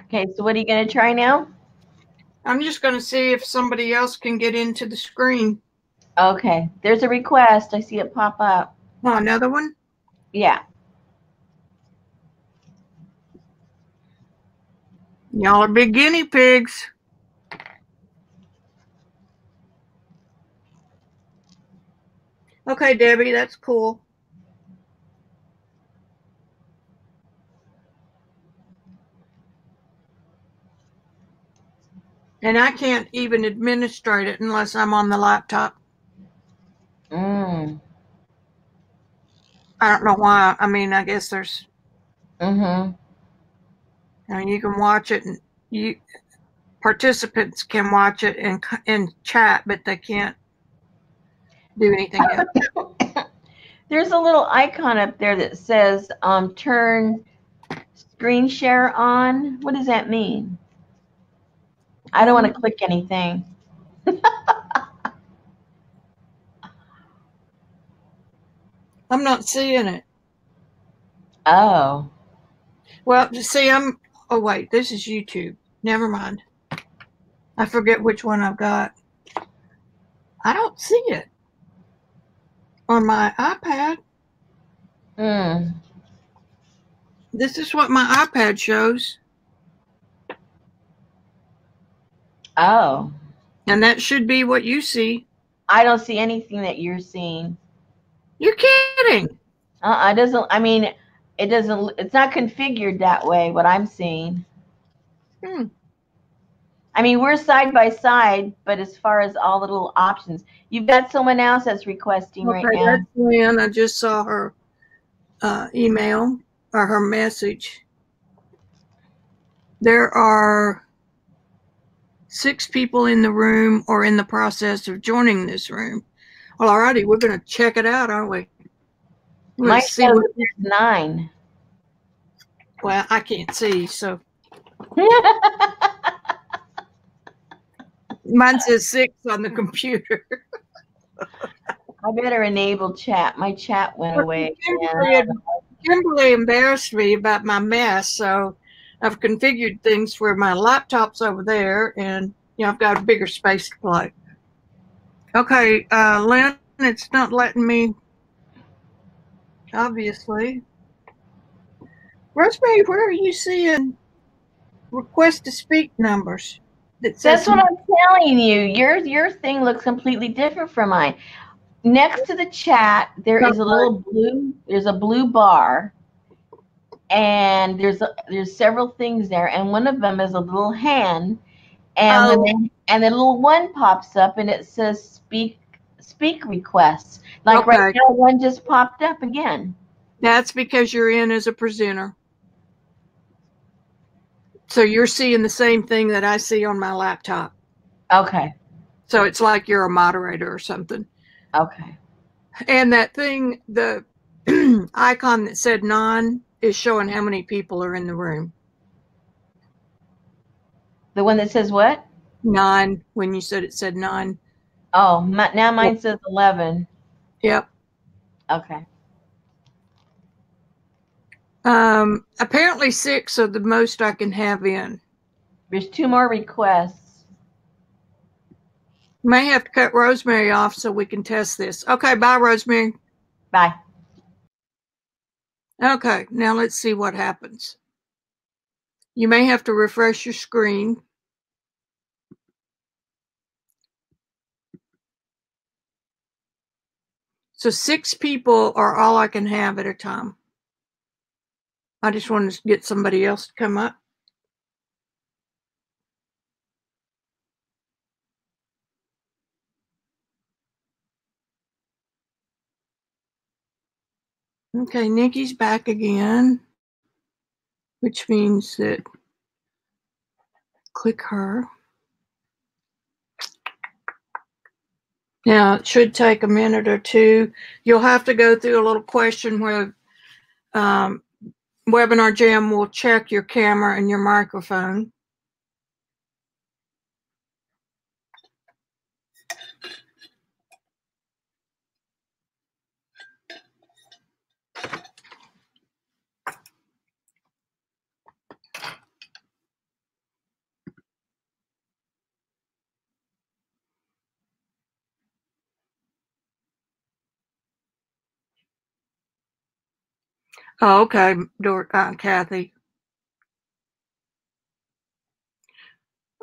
Okay, so what are you going to try now? I'm just going to see if somebody else can get into the screen. Okay, there's a request. I see it pop up. Oh, another one? Yeah. Y'all are big guinea pigs. Okay, Debbie, that's cool. And I can't even administrate it unless I'm on the laptop. I don't know why. I mean, I guess there's... Mm-hmm. I mean, you can watch it, and participants can watch it and chat, but they can't do anything else. There's a little icon up there that says turn screen share on. What does that mean? I don't want to click anything. I'm not seeing it. Oh. Well, see, oh, wait, this is YouTube. Never mind. I forget which one I've got. I don't see it on my iPad. This is what my iPad shows. Oh. And that should be what you see. I don't see anything that you're seeing. You're kidding. It doesn't, I mean, it's not configured that way, what I'm seeing. I mean, we're side by side, but as far as all the little options, you've got someone else that's requesting right now. That's Lynn. I just saw her email or her message. There are 6 people in the room or in the process of joining this room. Well, alrighty, we're going to check it out, aren't we? Mine says there's 9. Well, I can't see, so. Mine says 6 on the computer. I better enable chat. My chat went away. Kimberly embarrassed me about my mess, so I've configured things where my laptop's over there, and I've got a bigger space to play. Okay, Lynn, it's not letting me. Obviously, Rosemary, where are you seeing request to speak numbers? That's what I'm telling you. Your thing looks completely different from mine. Next to the chat, there is a little blue. There's a blue bar, and there's several things there, and one of them is a little hand, and and the little one pops up, and it says speak requests. Like Okay. right now, one just popped up again. That's because you're in as a presenter. So you're seeing the same thing that I see on my laptop. Okay. So it's like you're a moderator or something. Okay. And that thing, the icon that said none is showing how many people are in the room. The one that says what? 9, when you said it said 9. Oh, now mine says 11. Yep. Okay. Apparently 6 are the most I can have in. There's 2 more requests. May have to cut Rosemary off so we can test this. Okay, bye, Rosemary. Bye. Okay, now let's see what happens. You may have to refresh your screen. So 6 people are all I can have at a time. I just want to get somebody else to come up. Okay, Nikki's back again, which means that click her. Now, it should take a minute or two. You'll have to go through a little question where WebinarJam will check your camera and your microphone. Oh, okay, Kathy.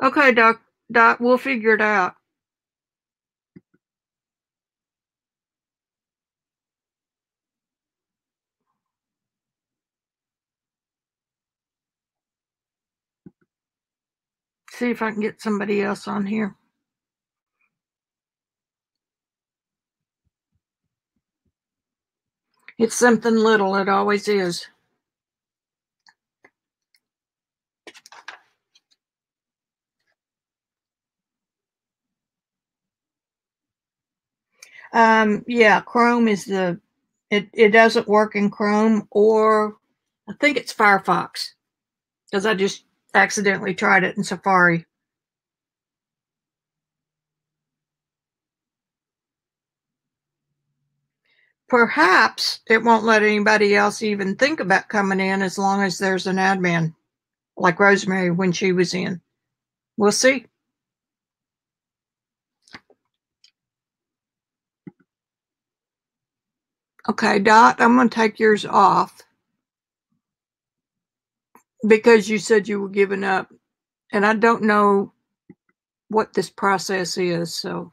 Okay, Doc, we'll figure it out. See if I can get somebody else on here. It's something little, it always is. Yeah, Chrome is it doesn't work in Chrome, or I think it's Firefox, because I just accidentally tried it in Safari. Perhaps it won't let anybody else even think about coming in as long as there's an admin, like Rosemary when she was in. We'll see. Okay, Dot, I'm going to take yours off because you said you were giving up, and I don't know what this process is, so.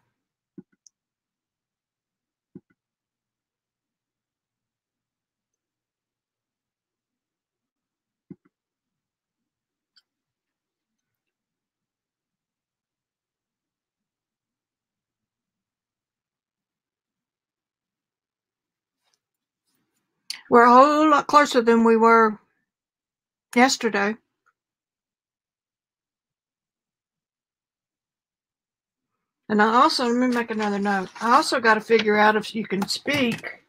We're a whole lot closer than we were yesterday. And I also, let me make another note. I also got to figure out if you can speak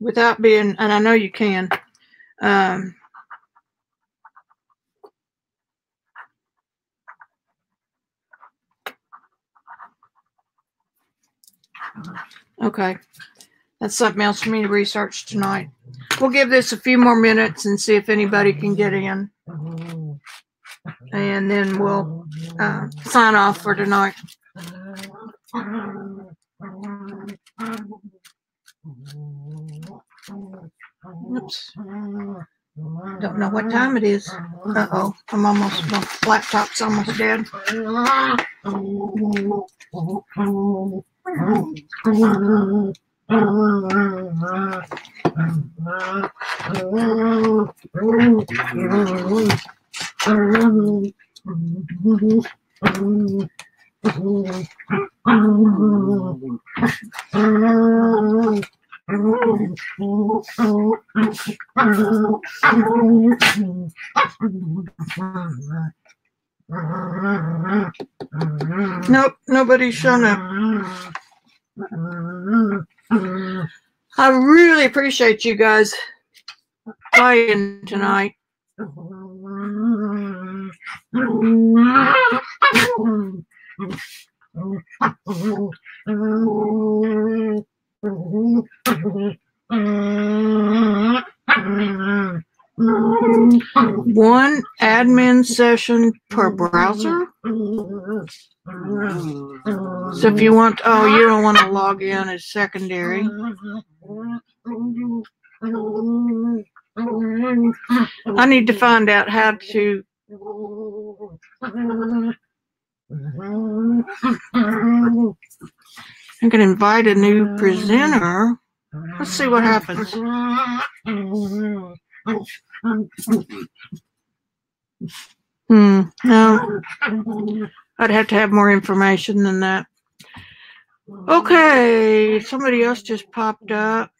without being, and I know you can. Okay. That's something else for me to research tonight. We'll give this a few more minutes and see if anybody can get in. And then we'll sign off for tonight. Oops. Don't know what time it is. Uh-oh. My laptop's almost dead. Nope, nobody's shown up. I really appreciate you guys playing tonight. One admin session per browser. So if you want, oh, you don't want to log in as secondary. I need to find out how to. I can invite a new presenter. Let's see what happens. No. I'd have to have more information than that. Okay, somebody else just popped up.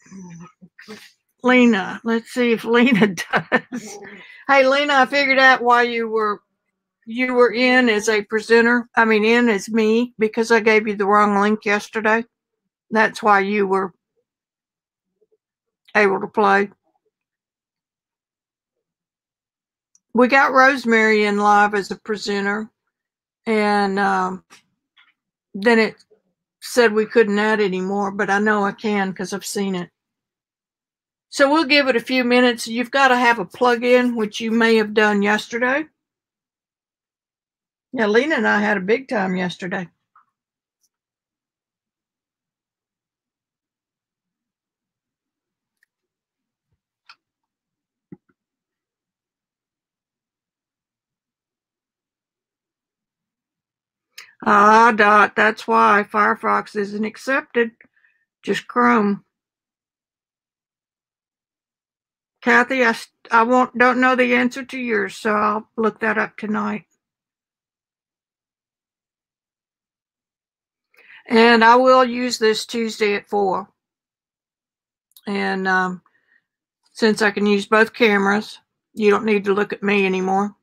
Lena. Let's see if Lena does. Hey, Lena, I figured out why you were in as a presenter. I mean, in as me, because I gave you the wrong link yesterday. That's why you were able to play. We got Rosemary in live as a presenter, and then it said we couldn't add anymore, but I know I can because I've seen it. So we'll give it a few minutes. You've got to have a plug-in, which you may have done yesterday. Yeah, Lena and I had a big time yesterday. Dot, that's why Firefox isn't accepted. Just Chrome. Kathy, I don't know the answer to yours, so I'll look that up tonight. And I will use this Tuesday at 4. And since I can use both cameras, you don't need to look at me anymore.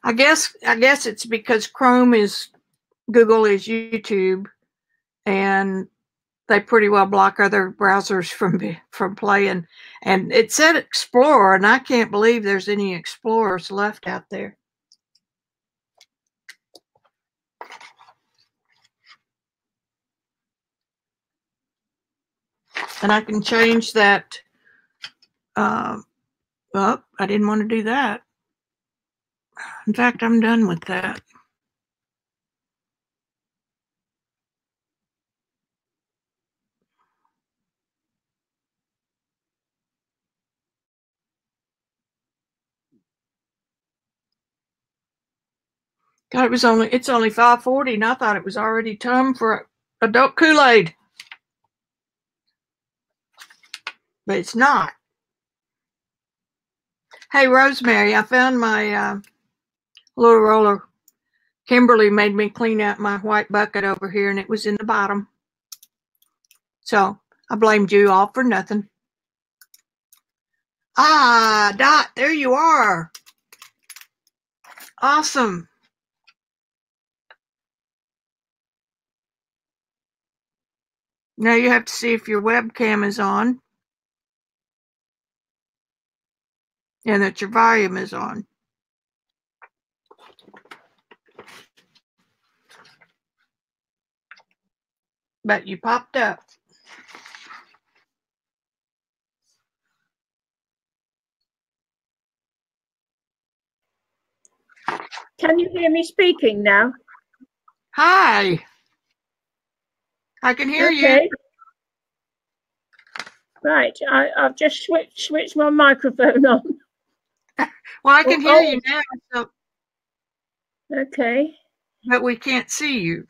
I guess it's because Chrome is Google is YouTube, and they pretty well block other browsers from playing. And it said Explorer, and I can't believe there's any Explorers left out there. And I can change that. Oh, I didn't want to do that. In fact, I'm done with that. God, it's only 5:40, and I thought it was already time for adult Kool-Aid. But it's not. Hey, Rosemary, I found my little roller. Kimberly made me clean out my white bucket over here, and it was in the bottom. So I blamed you all for nothing. Dot, there you are. Awesome. Now you have to see if your webcam is on and that your volume is on. But you popped up. Can you hear me speaking now? Hi. I can hear you. Right, I've just switched my microphone on. Well, I can hear you now. So. Okay. But we can't see you.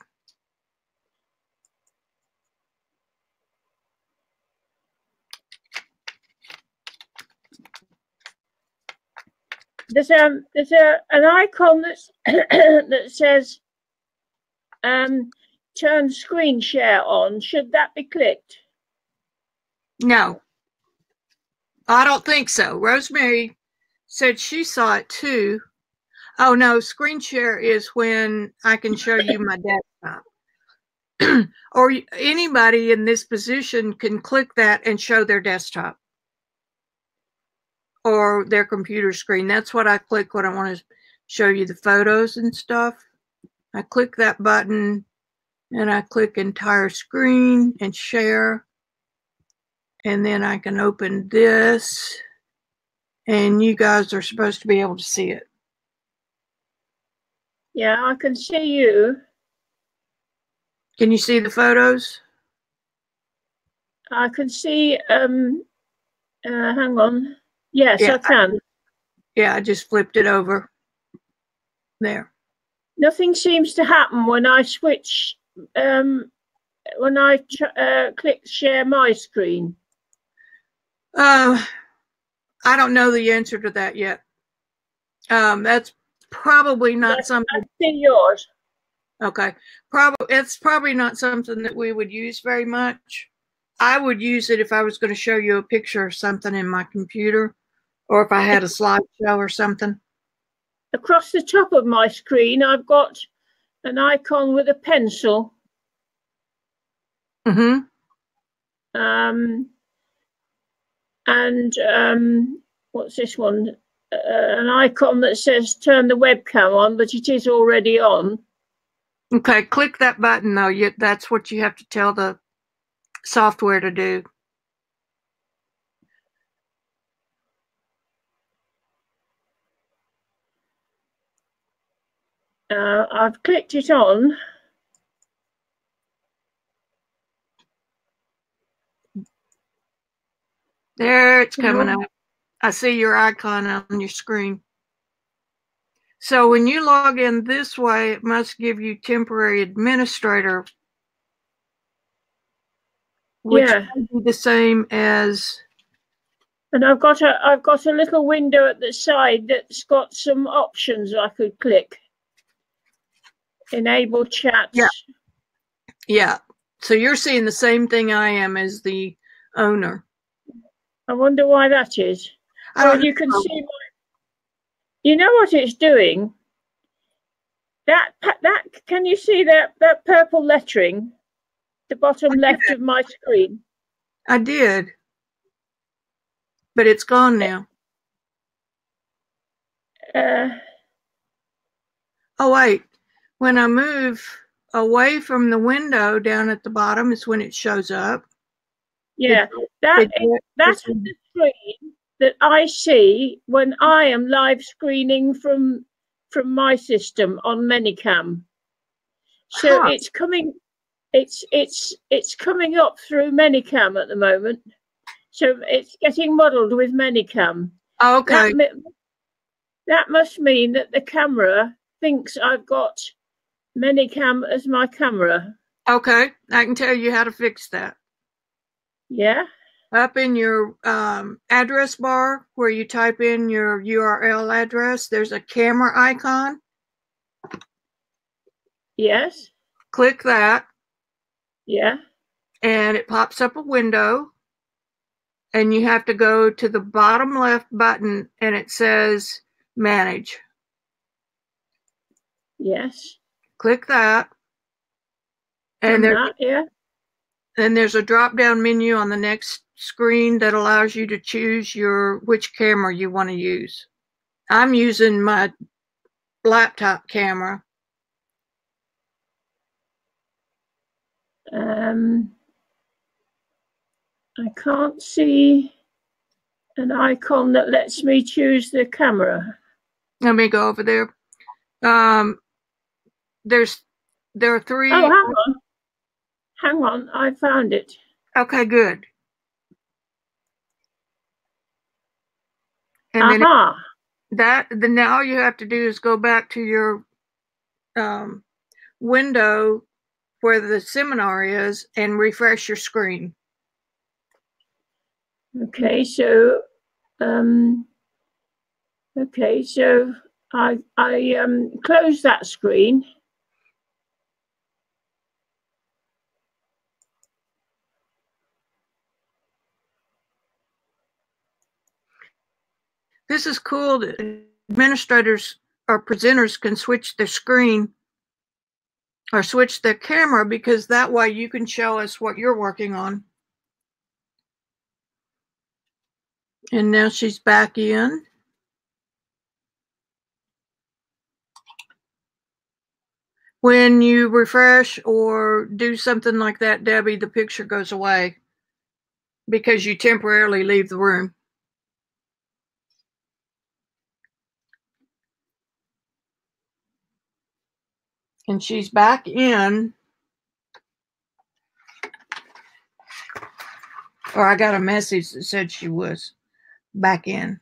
There's an icon that's that says turn screen share on. Should that be clicked? No, I don't think so. Rosemary said she saw it too. Oh no, screen share is when I can show you my desktop. Or anybody in this position can click that and show their desktop or their computer screen. That's what I click when I want to show you the photos and stuff. I click that button and I click entire screen and share. And then I can open this and you guys are supposed to be able to see it. Yeah, I can see you. Can you see the photos? I can see, hang on. Yes, Yeah, I can. I just flipped it over. There. Nothing seems to happen when I switch, when I click share my screen. I don't know the answer to that yet. That's probably not something. I see yours. Okay. It's probably not something that we would use very much. I would use it if I was going to show you a picture of something in my computer or if I had a slideshow or something. Across the top of my screen, I've got an icon with a pencil. Mm-hmm. What's this one? An icon that says turn the webcam on, but it is already on. Okay, click that button though. That's what you have to tell the software to do. I've clicked it on. There, it's coming up. I see your icon on your screen. So when you log in this way, it must give you temporary administrator, which would be the same as. And I've got a little window at the side that's got some options I could click. Enable chats. Yeah. So you're seeing the same thing I am as the owner. I wonder why that is. Well, you can see. You know what it's doing? That can you see that purple lettering, the bottom left of my screen? I did, but it's gone now. Oh wait, when I move away from the window down at the bottom is when it shows up. Yeah, that's the screen that I see when I am live screening from my system on Minicam. So it's coming up through Minicam at the moment. So it's getting modelled with Minicam. Okay. That must mean that the camera thinks I've got Minicam as my camera. Okay, I can tell you how to fix that. Yeah. Up in your address bar where you type in your URL address, there's a camera icon. Yes. Click that. Yeah. And it pops up a window. And you have to go to the bottom left button and it says manage. Yes. Click that. And then there's a drop down menu on the next screen that allows you to choose which camera you want to use. I'm using my laptop camera. I can't see an icon that lets me choose the camera. Let me go over there. There are three. Oh, hang on, I found it. Okay, good. And then now all you have to do is go back to your window where the seminar is and refresh your screen. Okay, so Okay, so I closed that screen. This is cool that administrators or presenters can switch their screen or switch their camera, because that way you can show us what you're working on. And now she's back in. When you refresh or do something like that, Debbie, the picture goes away because you temporarily leave the room. And she's back in. Or I got a message that said she was back in.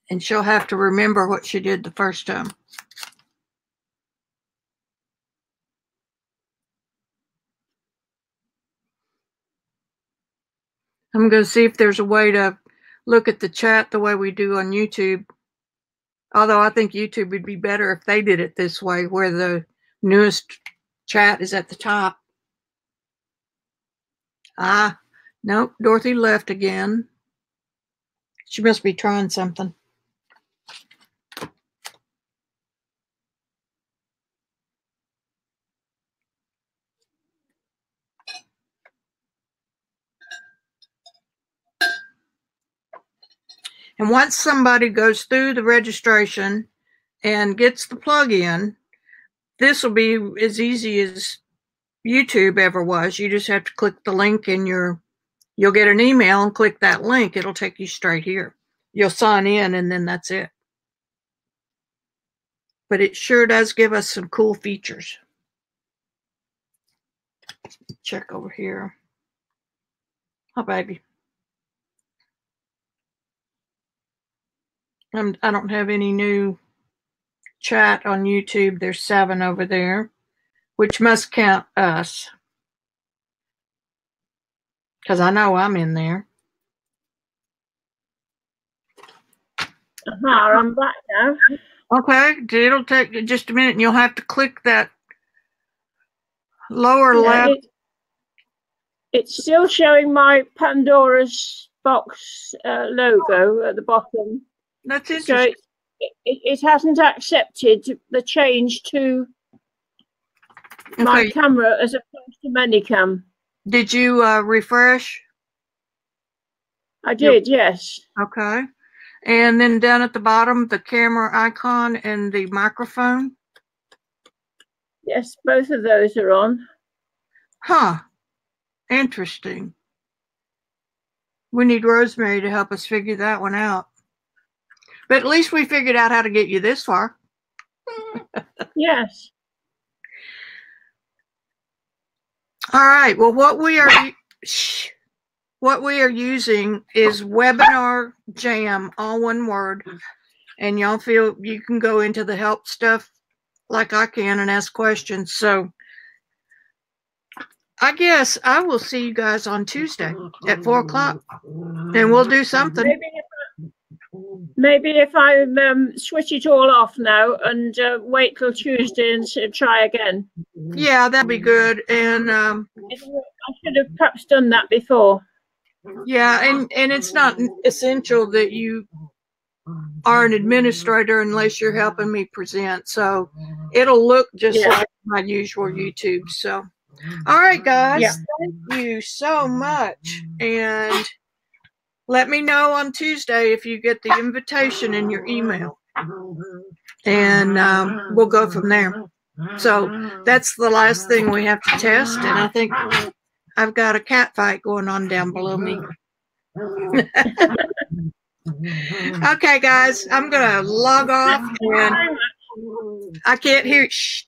And she'll have to remember what she did the first time. I'm going to see if there's a way to look at the chat the way we do on YouTube. Although I think YouTube would be better if they did it this way, where the newest chat is at the top. Ah, nope, Dorothy left again. She must be trying something. And once somebody goes through the registration and gets the plug-in, this will be as easy as YouTube ever was. You just have to click the link in you'll get an email and click that link. It'll take you straight here. You'll sign in and then that's it. But it sure does give us some cool features. Check over here. Oh, baby. I don't have any new chat on YouTube. There's 7 over there, which must count us, because I know I'm in there. I'm back now. Okay, it'll take just a minute, and you'll have to click that lower left. It's still showing my Pandora's box logo at the bottom. That's interesting. So it hasn't accepted the change to my camera as opposed to Manicam. Did you refresh? I did, yes. Okay. And then down at the bottom, the camera icon and the microphone? Yes, both of those are on. Huh. Interesting. We need Rosemary to help us figure that one out. But at least we figured out how to get you this far. Yes. All right. Well, what we are using is WebinarJam, all one word. And y'all feel you can go into the help stuff like I can and ask questions. So I guess I will see you guys on Tuesday at 4 o'clock, and we'll do something. Maybe if I switch it all off now and wait till Tuesday and try again. Yeah, that'd be good. And I should have perhaps done that before. Yeah, and it's not essential that you are an administrator unless you're helping me present. So it'll look just like my usual YouTube. So, all right, guys, thank you so much. And let me know on Tuesday if you get the invitation in your email. And we'll go from there. So that's the last thing we have to test. And I think I've got a cat fight going on down below me. Okay, guys, I'm going to log off. And I can't hear you. Shh.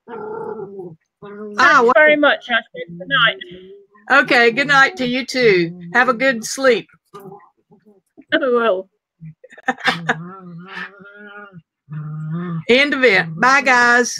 Thanks very much. I said good night. Okay, good night to you too. Have a good sleep. I will. End of it. Bye, guys.